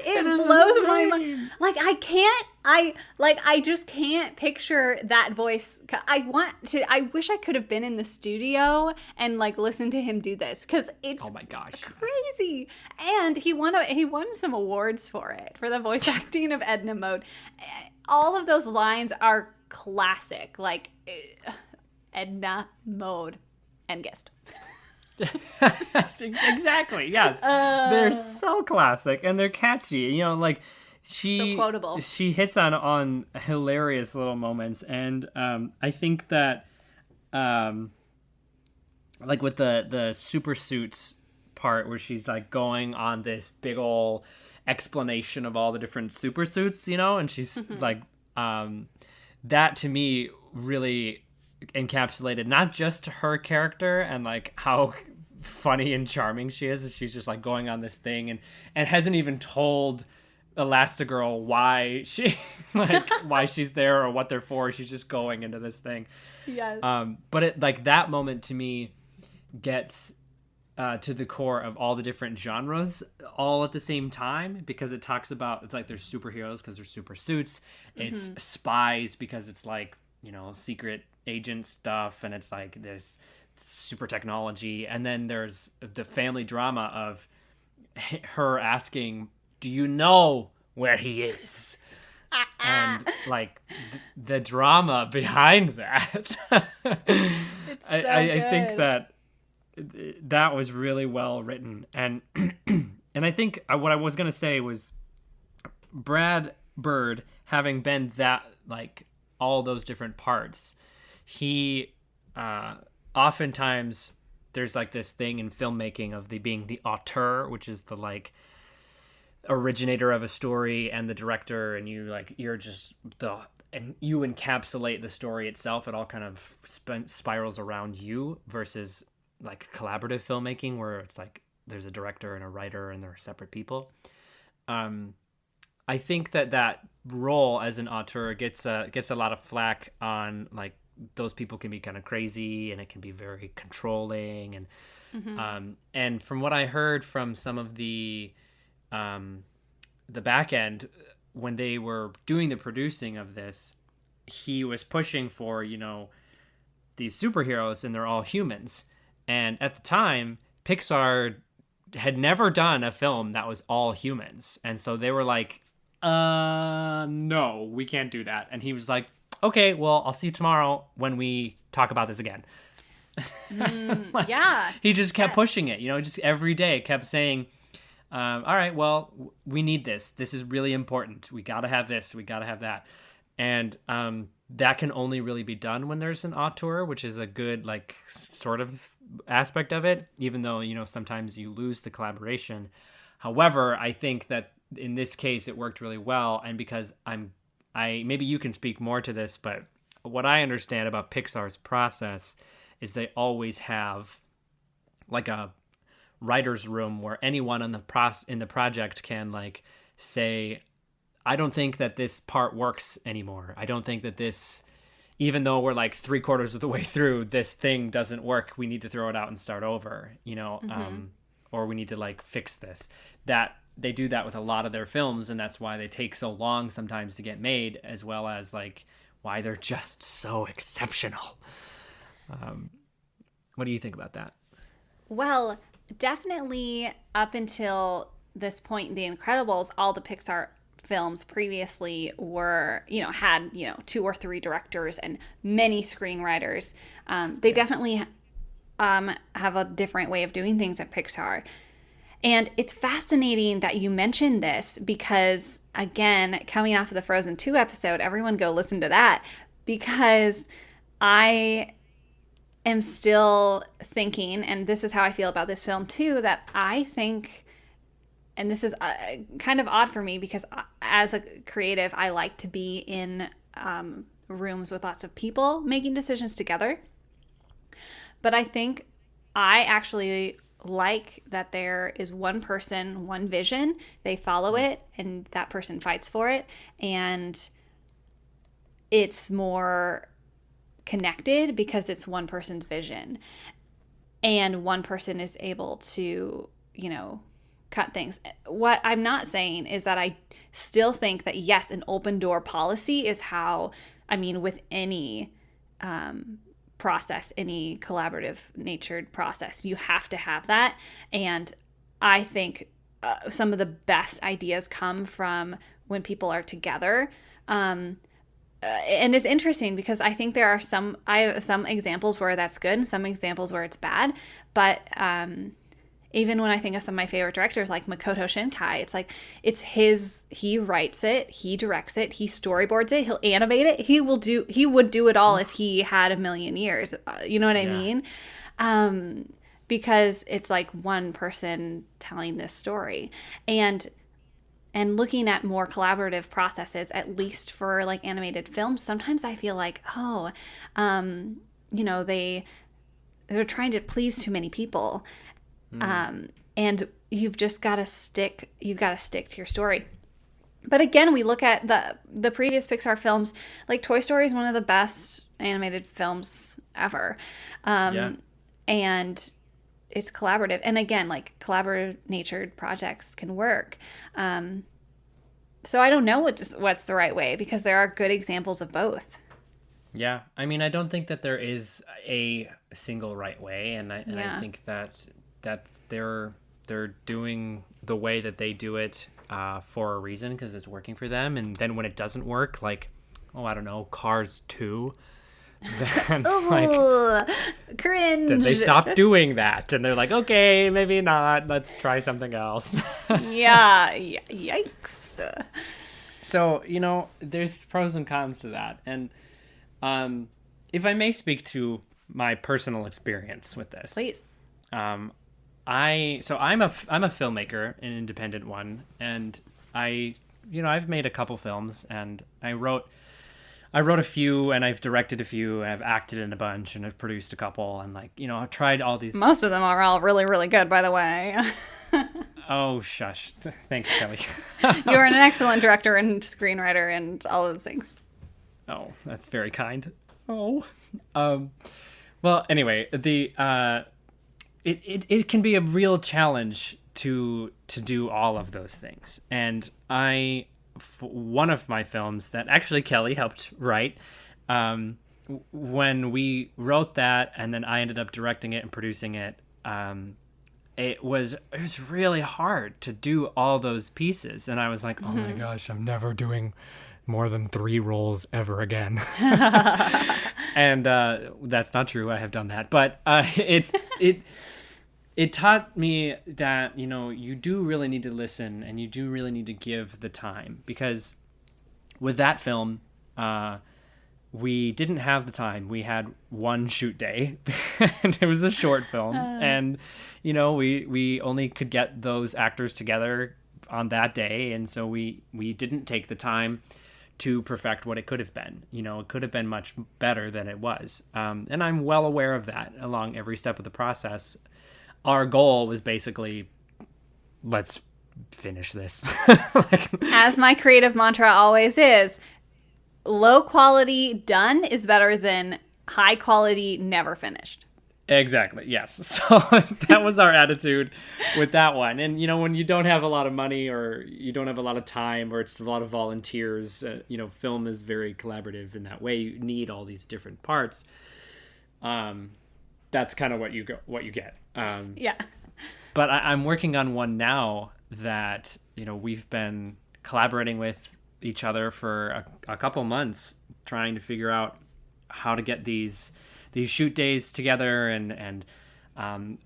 It blows my mind. Like I just can't picture that voice. I wish I could have been in the studio and like listened to him do this cuz it's Oh my gosh. crazy. And he won some awards for it, for the voice acting of Edna Mode. All of those lines are classic, like Edna Mode and guest. Exactly. Yes, they're so classic and they're catchy. Like So quotable. she hits on hilarious little moments, and I think that like with the super suits part where she's like going on this big ol' explanation of all the different super suits, and she's like that to me really encapsulated not just her character and like how funny and charming she is. She's just like going on this thing and hasn't even told Elastigirl why she why she's there or what they're for. She's just going into this thing. Yes. But it like that moment to me gets to the core of all the different genres all at the same time, because it talks about, it's like there's superheroes because they're super suits, it's spies because it's like secret agent stuff, and it's like there's super technology, and then there's the family drama of her asking, do you know where he is? And like the drama behind that. It's so I think good. that was really well written, and I think what I was gonna say was Brad Bird, having been that like all those different parts, he oftentimes there's like this thing in filmmaking of being the auteur, which is the like originator of a story and the director, and you're just and you encapsulate the story itself. It all kind of spirals around you, versus like collaborative filmmaking where it's like there's a director and a writer and they're separate people. I think that role as an auteur gets a lot of flack on, like, those people can be kind of crazy and it can be very controlling, and from what I heard from some of the back end when they were doing the producing of this, he was pushing for these superheroes and they're all humans, and at the time Pixar had never done a film that was all humans, and so they were like, no, we can't do that. And he was like, okay, well, I'll see you tomorrow when we talk about this again. Like, Yeah. he just kept pushing it, just every day kept saying, all right, well, we need this. This is really important. We got to have this. We got to have that. And that can only really be done when there's an auteur, which is a good, like, sort of aspect of it, even though, sometimes you lose the collaboration. However, I think that in this case, it worked really well. And because maybe you can speak more to this, but what I understand about Pixar's process is they always have like a writer's room where anyone in the project can like say, I don't think that this part works anymore. I don't think that this, even though we're like 3/4 of the way through, this thing doesn't work. We need to throw it out and start over, or we need to like fix this. That they do that with a lot of their films, and that's why they take so long sometimes to get made, as well as like why they're just so exceptional. What do you think about that? Well, definitely up until this point in The Incredibles, all the Pixar films previously were, had, 2 or 3 directors and many screenwriters. They definitely have a different way of doing things at Pixar. And it's fascinating that you mentioned this because, again, coming off of the Frozen 2 episode, everyone go listen to that, because I am still thinking, and this is how I feel about this film too, that I think, and this is kind of odd for me because as a creative, I like to be in rooms with lots of people making decisions together. But I think I actually like that there is one person, one vision, they follow it, and that person fights for it, and it's more connected because it's one person's vision, and one person is able to, cut things. What I'm not saying is that I still think that, yes, an open door policy is how, with any process, any collaborative natured process, you have to have that. And I think some of the best ideas come from when people are together. And it's interesting because I think there are some examples where that's good and some examples where it's bad. But even when I think of some of my favorite directors like Makoto Shinkai, it's like he writes it, he directs it, he storyboards it, he'll animate it. He would do it all if he had a million years. You know what I mean? Because it's like one person telling this story. And looking at more collaborative processes, at least for like animated films, sometimes I feel like, they're trying to please too many people. And you've just got to stick to your story. But again, we look at the previous Pixar films, like Toy Story is one of the best animated films ever. And it's collaborative. And again, like collaborative natured projects can work. So I don't know what's the right way, because there are good examples of both. Yeah. I don't think that there is a single right way. And I think that they're doing the way that they do it for a reason, because it's working for them. And then when it doesn't work, like, I don't know, Cars 2, then cringe. Then they stop doing that, and they're like, okay, maybe not. Let's try something else. Yeah, yikes. So there's pros and cons to that, and if I may speak to my personal experience with this, please. I'm a filmmaker, an independent one, and I've made a couple films, and I wrote a few, and I've directed a few, and I've acted in a bunch, and I've produced a couple, and I've tried all these. Most of them are all really, really good, by the way. Oh, shush. Thanks, Kelly. You're an excellent director and screenwriter and all of those things. Oh, that's very kind. Oh. Well, anyway, it can be a real challenge to do all of those things. And one of my films that actually Kelly helped write, when we wrote that and then I ended up directing it and producing it, it was really hard to do all those pieces. And I was like, oh my gosh, I'm never doing more than 3 roles ever again. And that's not true. I have done that. But it taught me that, you do really need to listen, and you do really need to give the time, because with that film, we didn't have the time. We had one shoot day, and it was a short film, and we only could get those actors together on that day, and so we didn't take the time to perfect what it could have been. It could have been much better than it was, and I'm well aware of that along every step of the process. Our goal was basically, let's finish this. As my creative mantra always is, low quality done is better than high quality never finished. Exactly. Yes. So that was our attitude with that one. And when you don't have a lot of money or you don't have a lot of time or it's a lot of volunteers, film is very collaborative in that way. You need all these different parts. That's kind of what you get. Yeah. But I'm working on one now that we've been collaborating with each other for a couple months, trying to figure out how to get these shoot days together. And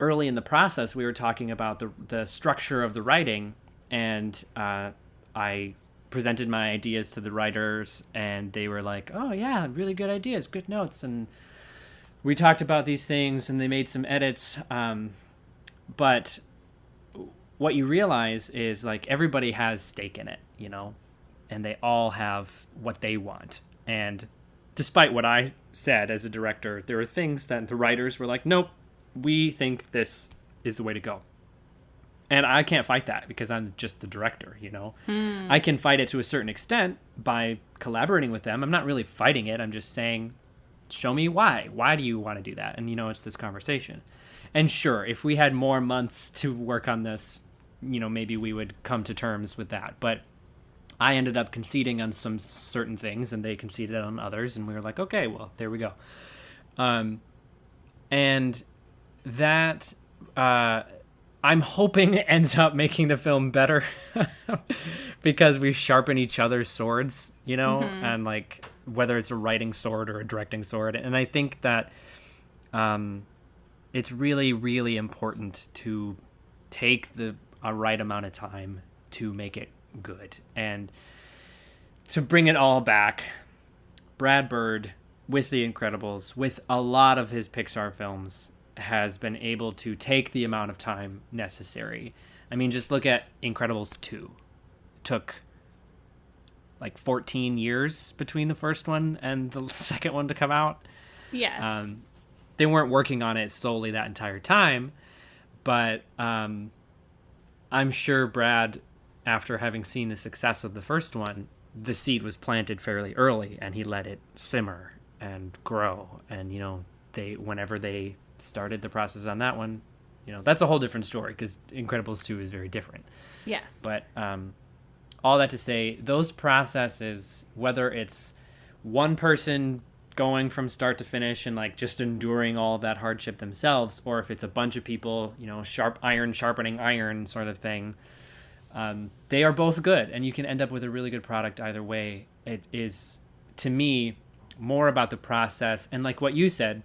early in the process, we were talking about the structure of the writing, and I presented my ideas to the writers, and they were like, "Oh yeah, really good ideas, good notes." And we talked about these things, and they made some edits. But what you realize is like everybody has stake in it, and they all have what they want. And despite what I said as a director, there are things that the writers were like, nope, we think this is the way to go. And I can't fight that because I'm just the director, I can fight it to a certain extent by collaborating with them. I'm not really fighting it. I'm just saying, show me why. Why do you want to do that? And, it's this conversation. And sure, if we had more months to work on this, maybe we would come to terms with that. But I ended up conceding on some certain things, and they conceded on others, and we were like, okay, well, there we go. And that I'm hoping ends up making the film better because we sharpen each other's swords, and like whether it's a writing sword or a directing sword. And I think that it's really, really important to take a right amount of time to make it good. And to bring it all back, Brad Bird, with The Incredibles, with a lot of his Pixar films, has been able to take the amount of time necessary. I mean, just look at Incredibles 2. It took like 14 years between the first one and the second one to come out. Yes. They weren't working on it solely that entire time, but I'm sure Brad, after having seen the success of the first one, the seed was planted fairly early, and he let it simmer and grow. And whenever they started the process on that one, that's a whole different story because Incredibles 2 is very different. Yes. But all that to say, those processes, whether it's one person going from start to finish and like just enduring all of that hardship themselves, or if it's a bunch of people, sharp iron sharpening iron sort of thing, they are both good, and you can end up with a really good product either way. It is, to me, more about the process, and like what you said,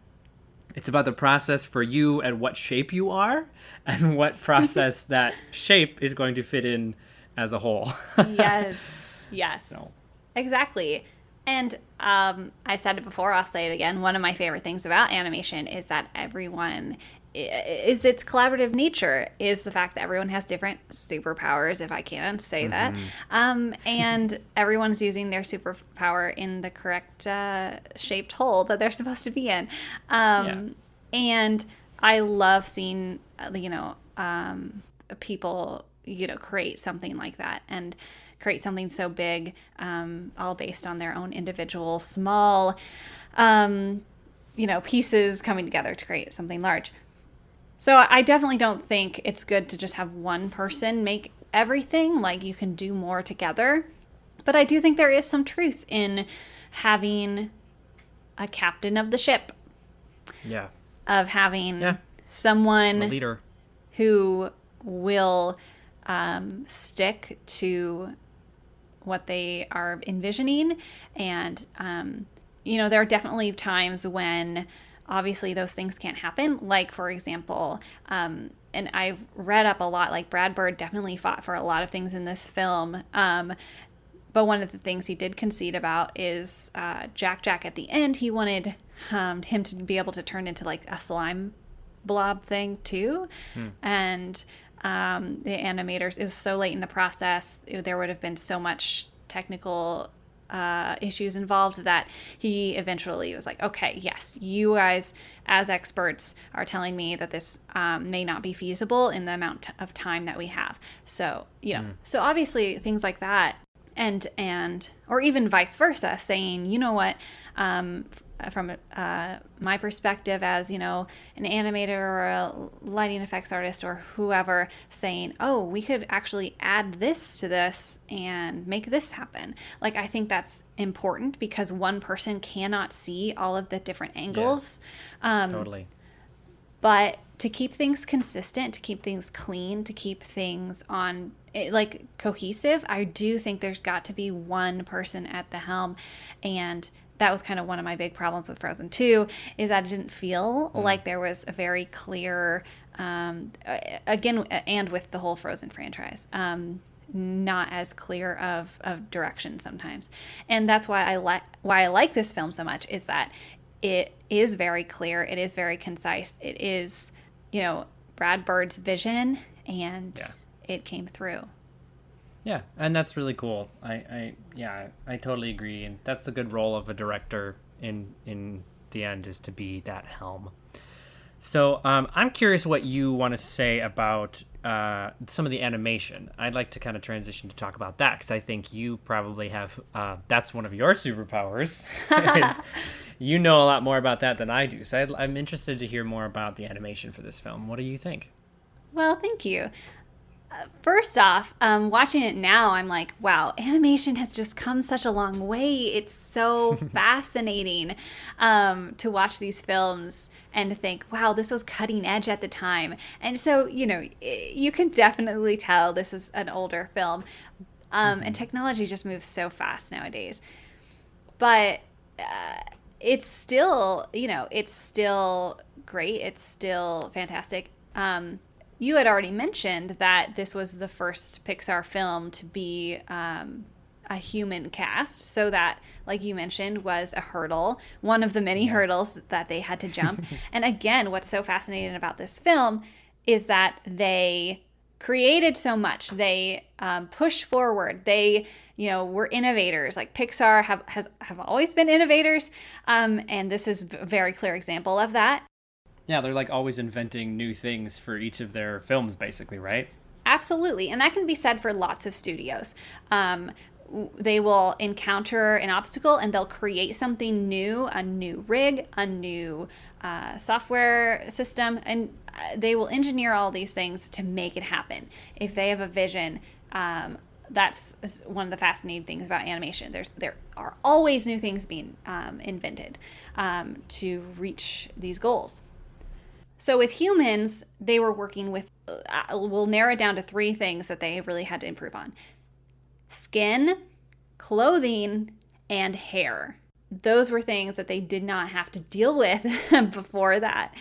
it's about the process for you and what shape you are, and what process that shape is going to fit in as a whole. Yes. So. Exactly. And I've said it before, I'll say it again. One of my favorite things about animation is that is its collaborative nature, is the fact that everyone has different superpowers, if I can say that. And everyone's using their superpower in the correct shaped hole that they're supposed to be in. And I love seeing, people, create something like that and create something so big, all based on their own individual small, pieces coming together to create something large. So I definitely don't think it's good to just have one person make everything. Like, you can do more together. But I do think there is some truth in having a captain of the ship. Yeah. Of having someone, a leader, who will stick to what they are envisioning. And, there are definitely times when obviously those things can't happen. Like, for example, and I've read up a lot, like Brad Bird definitely fought for a lot of things in this film. But one of the things he did concede about is Jack at the end. He wanted him to be able to turn into like a slime blob thing too. And the animators, it was so late in the process, there would have been so much technical issues involved that he eventually was like, okay, yes, you guys as experts are telling me that this may not be feasible in the amount of time that we have. So, so obviously things like that, and or even vice versa, saying, you know what, from my perspective as, you know, an animator or a lighting effects artist or whoever, saying, oh, we could actually add this to this and make this happen. Like, I think that's important because one person cannot see all of the different angles. Totally. But to keep things consistent, to keep things clean, to keep things on like cohesive, I do think there's got to be one person at the helm. And that was kind of one of my big problems with Frozen 2, is I didn't feel like there was a very clear, again, and with the whole Frozen franchise, not as clear of direction sometimes. And that's why I like this film so much, is that it is very clear, it is very concise, it is, you know, Brad Bird's vision, and it came through. Yeah, and that's really cool. I totally agree, and that's a good role of a director in the end, is to be that helm. So I'm curious what you want to say about some of the animation. I'd like to kind of transition to talk about that, because I think you probably have, that's one of your superpowers. You know a lot more about that than I do. So I'm interested to hear more about the animation for this film. What do you think? Well, thank you. First off, watching it now, I'm like, wow, animation has just come such a long way. It's so fascinating to watch these films and to think, wow, this was cutting edge at the time. And so, you know, you can definitely tell this is an older film. And technology just moves so fast nowadays. But it's still, you know, it's still great. It's still fantastic. You had already mentioned that this was the first Pixar film to be a human cast. So that, like you mentioned, was a hurdle, one of the many hurdles that they had to jump. And again, what's so fascinating about this film is that they created so much. They pushed forward. They, you know, were innovators. Like Pixar have always been innovators. And this is a very clear example of that. Yeah, they're like always inventing new things for each of their films, basically, right? Absolutely. And that can be said for lots of studios. They will encounter an obstacle and they'll create something new, a new rig, a new software system, and they will engineer all these things to make it happen. If they have a vision, that's one of the fascinating things about animation. There are always new things being invented to reach these goals. So with humans, they were working with, we'll narrow it down to 3 things that they really had to improve on: skin, clothing, and hair. Those were things that they did not have to deal with before that.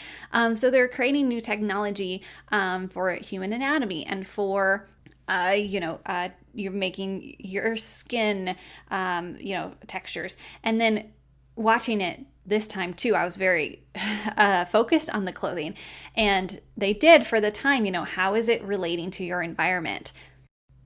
So they're creating new technology for human anatomy and for, you're making your skin, textures. And then watching it this time too, I was very focused on the clothing, and they did for the time, you know, how is it relating to your environment?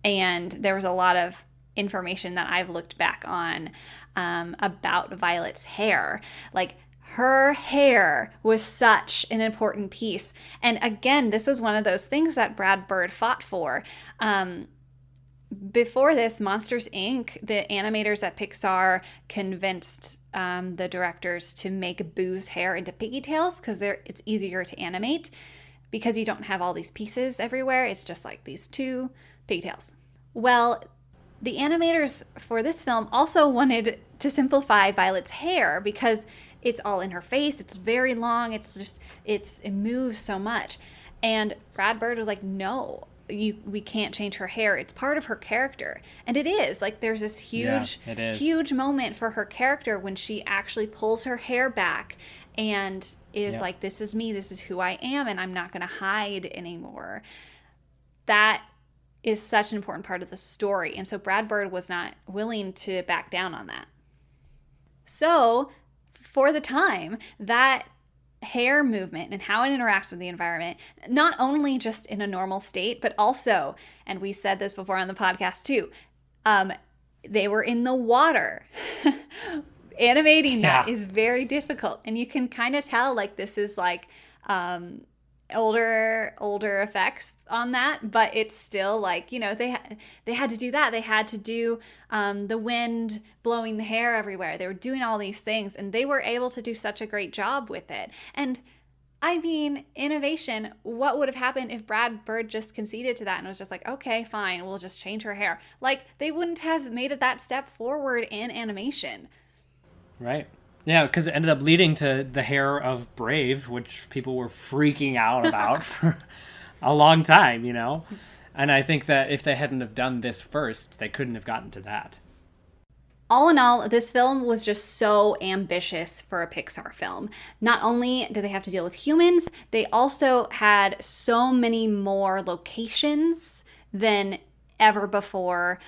And there was a lot of information that I've looked back on about Violet's hair. Like, her hair was such an important piece. And again, this was one of those things that Brad Bird fought for. Before this, Monsters, Inc., the animators at Pixar convinced the directors to make Boo's hair into pigtails because it's easier to animate because you don't have all these pieces everywhere. It's just like these 2 pigtails. Well, the animators for this film also wanted to simplify Violet's hair because it's all in her face. It's very long. It moves so much. And Brad Bird was like, no, we can't change her hair. It's part of her character. And it is. Like, there's this huge moment for her character when she actually pulls her hair back and is like, this is me, this is who I am, and I'm not going to hide anymore. That is such an important part of the story. And so Brad Bird was not willing to back down on that. So for the time, that hair movement and how it interacts with the environment, not only just in a normal state, but also, and we said this before on the podcast too, they were in the water. Animating that is very difficult. And you can kind of tell, like, this is like older effects on that, but it's still like, they had to do that. They had to do the wind blowing the hair everywhere. They were doing all these things, and they were able to do such a great job with it. And I mean, innovation, what would have happened if Brad Bird just conceded to that and was just like, okay, fine, we'll just change her hair? Like, they wouldn't have made it that step forward in animation. Right. Yeah, because it ended up leading to the hair of Brave, which people were freaking out about for a long time, And I think that if they hadn't have done this first, they couldn't have gotten to that. All in all, this film was just so ambitious for a Pixar film. Not only did they have to deal with humans, they also had so many more locations than ever before,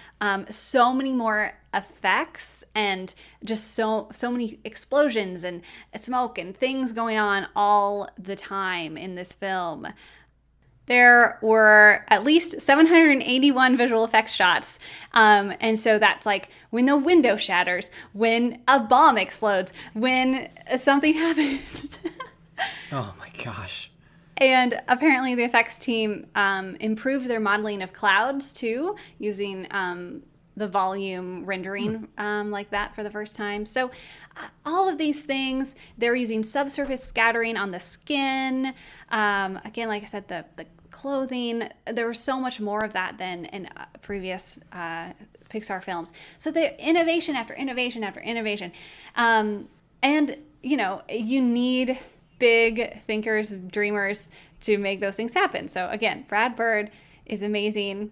so many more effects, and just so many explosions and smoke and things going on all the time in this film. There were at least 781 visual effects shots. And so that's like when the window shatters, when a bomb explodes, when something happens. Oh my gosh. And apparently the effects team improved their modeling of clouds too, using the volume rendering like that for the first time. So all of these things, they're using subsurface scattering on the skin. Again, like I said, the clothing, there was so much more of that than in previous Pixar films. So the innovation after innovation after innovation. And, you need big thinkers, dreamers to make those things happen. So again, Brad Bird is amazing.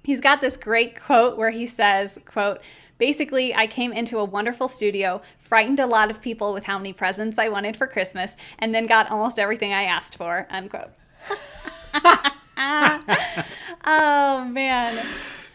He's got this great quote where he says, quote, "Basically, I came into a wonderful studio, frightened a lot of people with how many presents I wanted for Christmas, and then got almost everything I asked for," unquote. Oh man,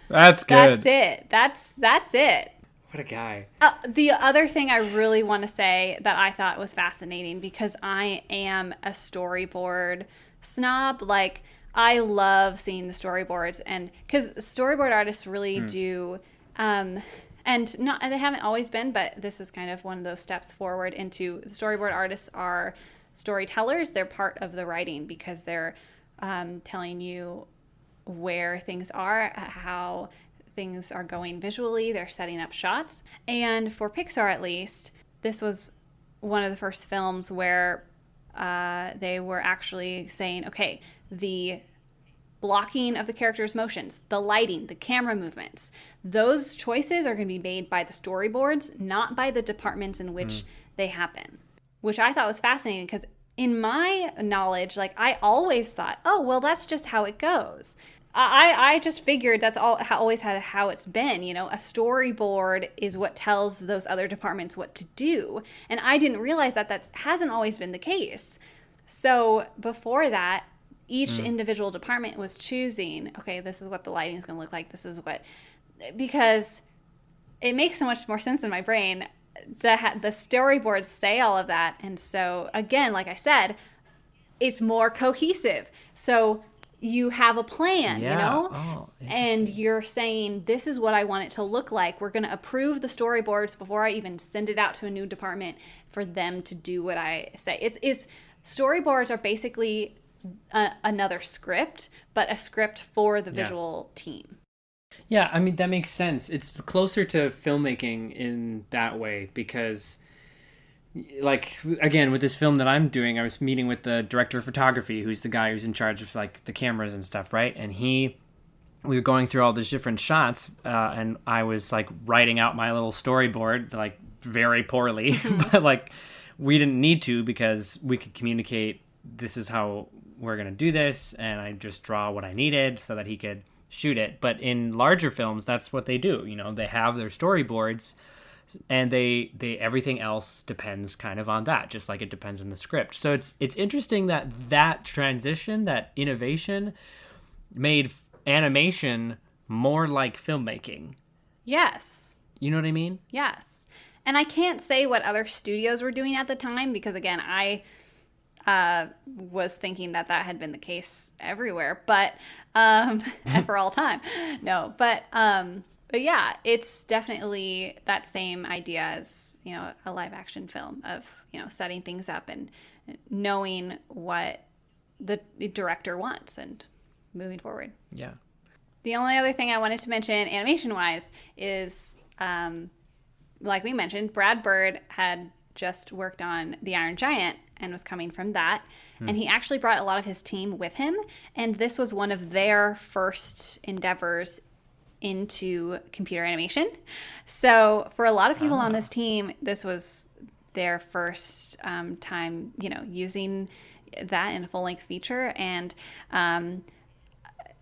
that's good. That's it. What a guy. The other thing I really want to say that I thought was fascinating, because I am a storyboard snob. Like, I love seeing the storyboards, and because storyboard artists really do, and not, they haven't always been, but this is kind of one of those steps forward into storyboard artists are storytellers. They're part of the writing because they're telling you where things are, how things are going visually. They're setting up shots. And for Pixar, at least, this was one of the first films where they were actually saying, okay, the blocking of the characters' motions, the lighting, the camera movements, those choices are going to be made by the storyboards, not by the departments in which they happen, which I thought was fascinating, because in my knowledge, like, I always thought, oh, well, that's just how it goes. I just figured that's always how it's been. A storyboard is what tells those other departments what to do. And I didn't realize that hasn't always been the case. So before that, each individual department was choosing, okay, this is what the lighting is going to look like. This is what, because it makes so much more sense in my brain. The storyboards say all of that. And so, again, like I said, it's more cohesive. So you have a plan, and you're saying, this is what I want it to look like. We're going to approve the storyboards before I even send it out to a new department for them to do what I say. It's storyboards are basically another script, but a script for the visual team. Yeah, I mean, that makes sense. It's closer to filmmaking in that way, because, like, again, with this film that I'm doing, I was meeting with the director of photography, who's the guy who's in charge of, like, the cameras and stuff, right? And we were going through all these different shots, and I was, like, writing out my little storyboard, like, very poorly. But, like, we didn't need to, because we could communicate, this is how we're going to do this, and I just draw what I needed so that he could shoot it. But in larger films, that's what they do. They have their storyboards, and they everything else depends kind of on that, just like it depends on the script. So it's interesting that transition, that innovation, made animation more like filmmaking. Yes. You know what I mean? Yes. And I can't say what other studios were doing at the time, because, again, I was thinking that had been the case everywhere, but and for all time. No, but yeah, it's definitely that same idea as, a live action film of, setting things up and knowing what the director wants and moving forward. Yeah. The only other thing I wanted to mention animation-wise is, like we mentioned, Brad Bird had just worked on The Iron Giant and was coming from that. And he actually brought a lot of his team with him. And this was one of their first endeavors into computer animation. So for a lot of people on this team, this was their first time, using that in a full-length feature. And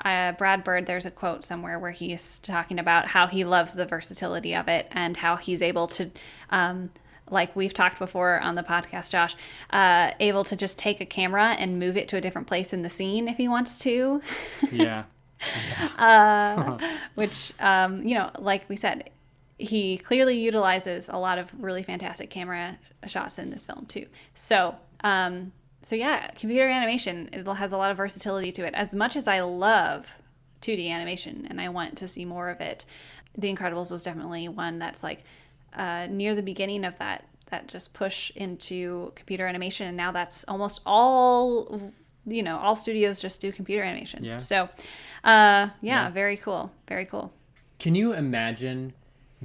Brad Bird, there's a quote somewhere where he's talking about how he loves the versatility of it and how he's able to, like we've talked before on the podcast, Josh, able to just take a camera and move it to a different place in the scene if he wants to. Yeah. Which, like we said, he clearly utilizes a lot of really fantastic camera shots in this film too. So yeah, computer animation, it has a lot of versatility to it. As much as I love 2D animation and I want to see more of it, The Incredibles was definitely one that's like near the beginning of that just push into computer animation. And now that's almost all, all studios just do computer animation. Yeah. So, very cool. Very cool. Can you imagine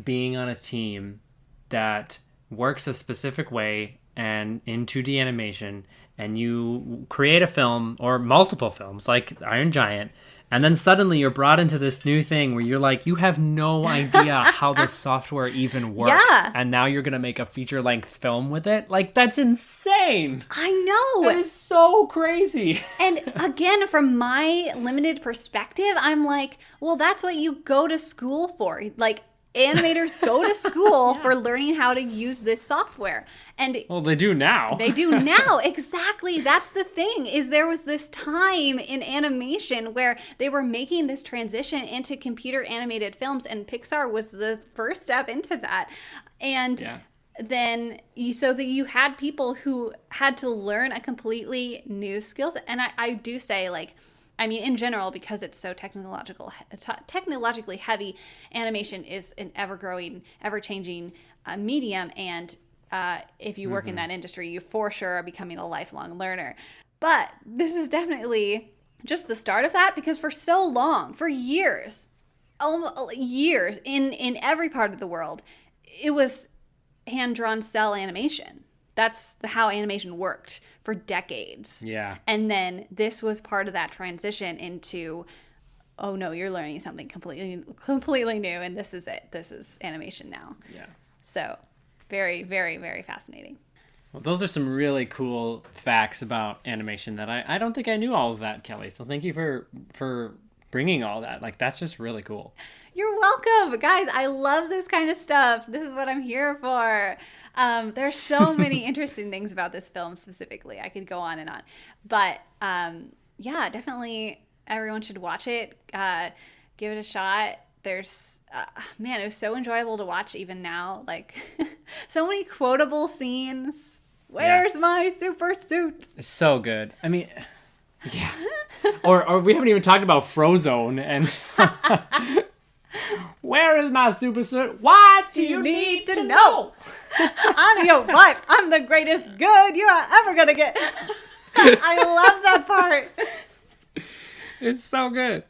being on a team that works a specific way and in 2D animation, and you create a film or multiple films like Iron Giant, and then suddenly you're brought into this new thing where you're like, you have no idea how this software even works. Yeah. And now you're going to make a feature-length film with it? Like, that's insane. I know. That is so crazy. And again, from my limited perspective, I'm like, well, that's what you go to school for. Like, animators go to school for learning how to use this software. And well, they do now. They do now. Exactly. That's the thing, is there was this time in animation where they were making this transition into computer animated films, and Pixar was the first step into that. And then so that you had people who had to learn a completely new skill set. And I do say, like, I mean, in general, because it's so technologically heavy, animation is an ever-growing, ever-changing medium. And if you work in that industry, you for sure are becoming a lifelong learner. But this is definitely just the start of that, because for so long, for years, years, in every part of the world, it was hand-drawn cell animation. That's how animation worked for decades. Yeah. And then this was part of that transition into, oh no, you're learning something completely new, and this is it. This is animation now. Yeah. So very, very, very fascinating. Well, those are some really cool facts about animation that I don't think I knew all of that, Kelly. So thank you for bringing all that. Like, that's just really cool. You're welcome. Guys, I love this kind of stuff. This is what I'm here for. There's so many interesting things about this film specifically. I could go on and on. But yeah, definitely everyone should watch it. Give it a shot. There's, man, it was so enjoyable to watch even now. Like, so many quotable scenes. Where's my super suit? It's so good. I mean, yeah. or we haven't even talked about Frozone and... Where is my super suit? What do you need to know? I'm your wife. I'm the greatest good you are ever going to get. I love that part. It's so good.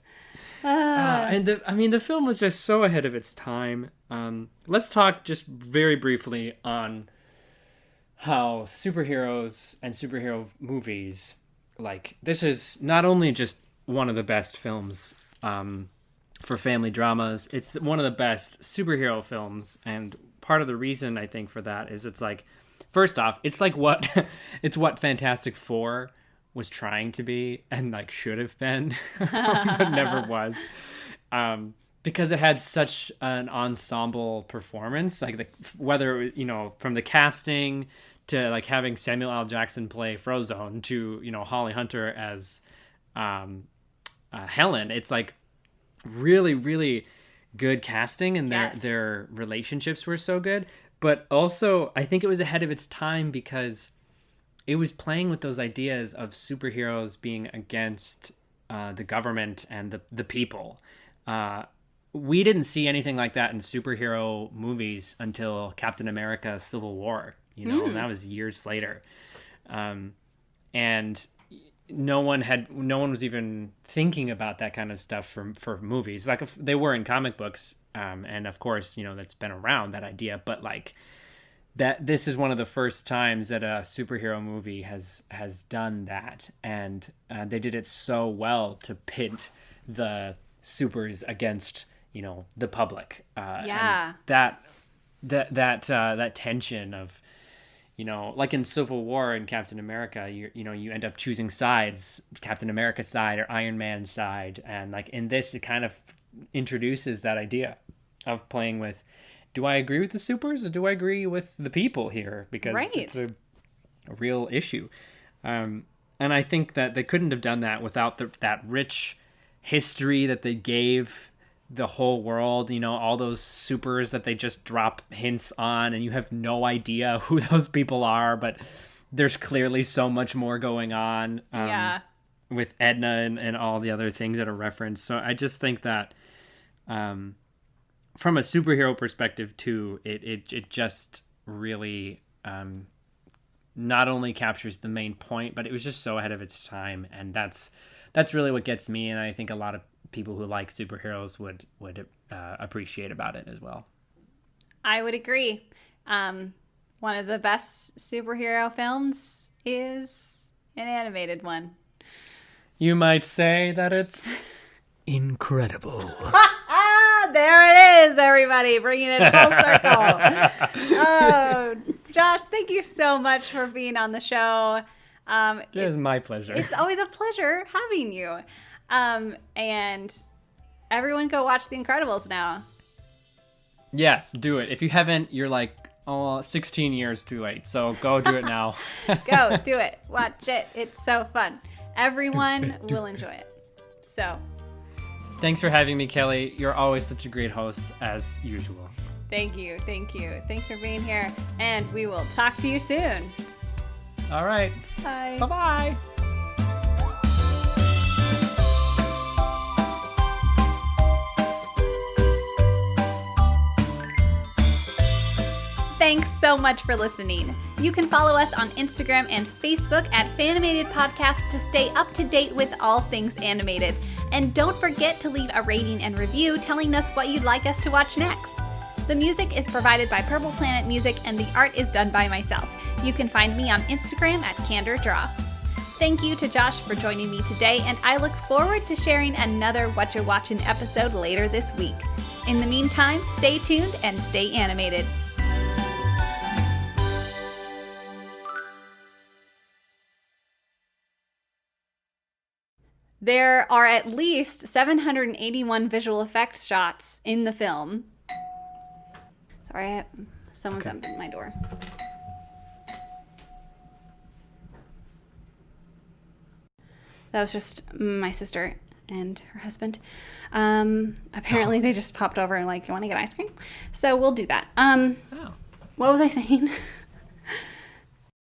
And the film was just so ahead of its time. Let's talk just very briefly on how superheroes and superhero movies, like, this is not only just one of the best films for family dramas, it's one of the best superhero films. And part of the reason I think for that is it's like, first off, it's like it's what Fantastic Four was trying to be and like should have been, but never was. Because it had such an ensemble performance, like whether, from the casting to like having Samuel L. Jackson play Frozone to, Holly Hunter as Helen. It's like really, really good casting, and their relationships were so good. But also, I think it was ahead of its time because it was playing with those ideas of superheroes being against the government and the people. We didn't see anything like that in superhero movies until Captain America: Civil War, and that was years later. And no one was even thinking about that kind of stuff for movies. Like if they were in comic books, and of course, that's been around, that idea, but like that this is one of the first times that a superhero movie has done that, and they did it so well to pit the supers against the public. Yeah. And that tension of like in Civil War and Captain America, you end up choosing sides, Captain America's side or Iron Man's side, and like in this, it kind of introduces that idea of playing with, do I agree with the supers or do I agree with the people here? Because it's a real issue. And I think that they couldn't have done that without that rich history that they gave the whole world, all those supers that they just drop hints on and you have no idea who those people are, but there's clearly so much more going on with Edna and all the other things that are referenced. So I just think that from a superhero perspective too, it just really not only captures the main point, but it was just so ahead of its time, and that's really what gets me, and I think a lot of people who like superheroes would appreciate about it as well. I would agree. One of the best superhero films is an animated one. You might say that it's incredible. There it is, everybody, bringing it full circle. Oh, Josh, thank you so much for being on the show. It is my pleasure. It's always a pleasure having you. And everyone go watch The Incredibles now. Yes, do it. If you haven't, you're like 16 years too late. So go do it now. Go do it. Watch it. It's so fun. Everyone will enjoy it. So. Thanks for having me, Kelly. You're always such a great host, as usual. Thank you. Thank you. Thanks for being here. And we will talk to you soon. All right. Bye. Bye-bye. Thanks so much for listening. You can follow us on Instagram and Facebook at Fanimated Podcast to stay up to date with all things animated. And don't forget to leave a rating and review telling us what you'd like us to watch next. The music is provided by Purple Planet Music and the art is done by myself. You can find me on Instagram at Candor Draw. Thank you to Josh for joining me today, and I look forward to sharing another What You're Watching episode later this week. In the meantime, stay tuned and stay animated. There are at least 781 visual effects shots in the film. Sorry, someone's opened my door. That was just my sister and her husband. Apparently they just popped over and like, you want to get ice cream? So we'll do that. What was I saying?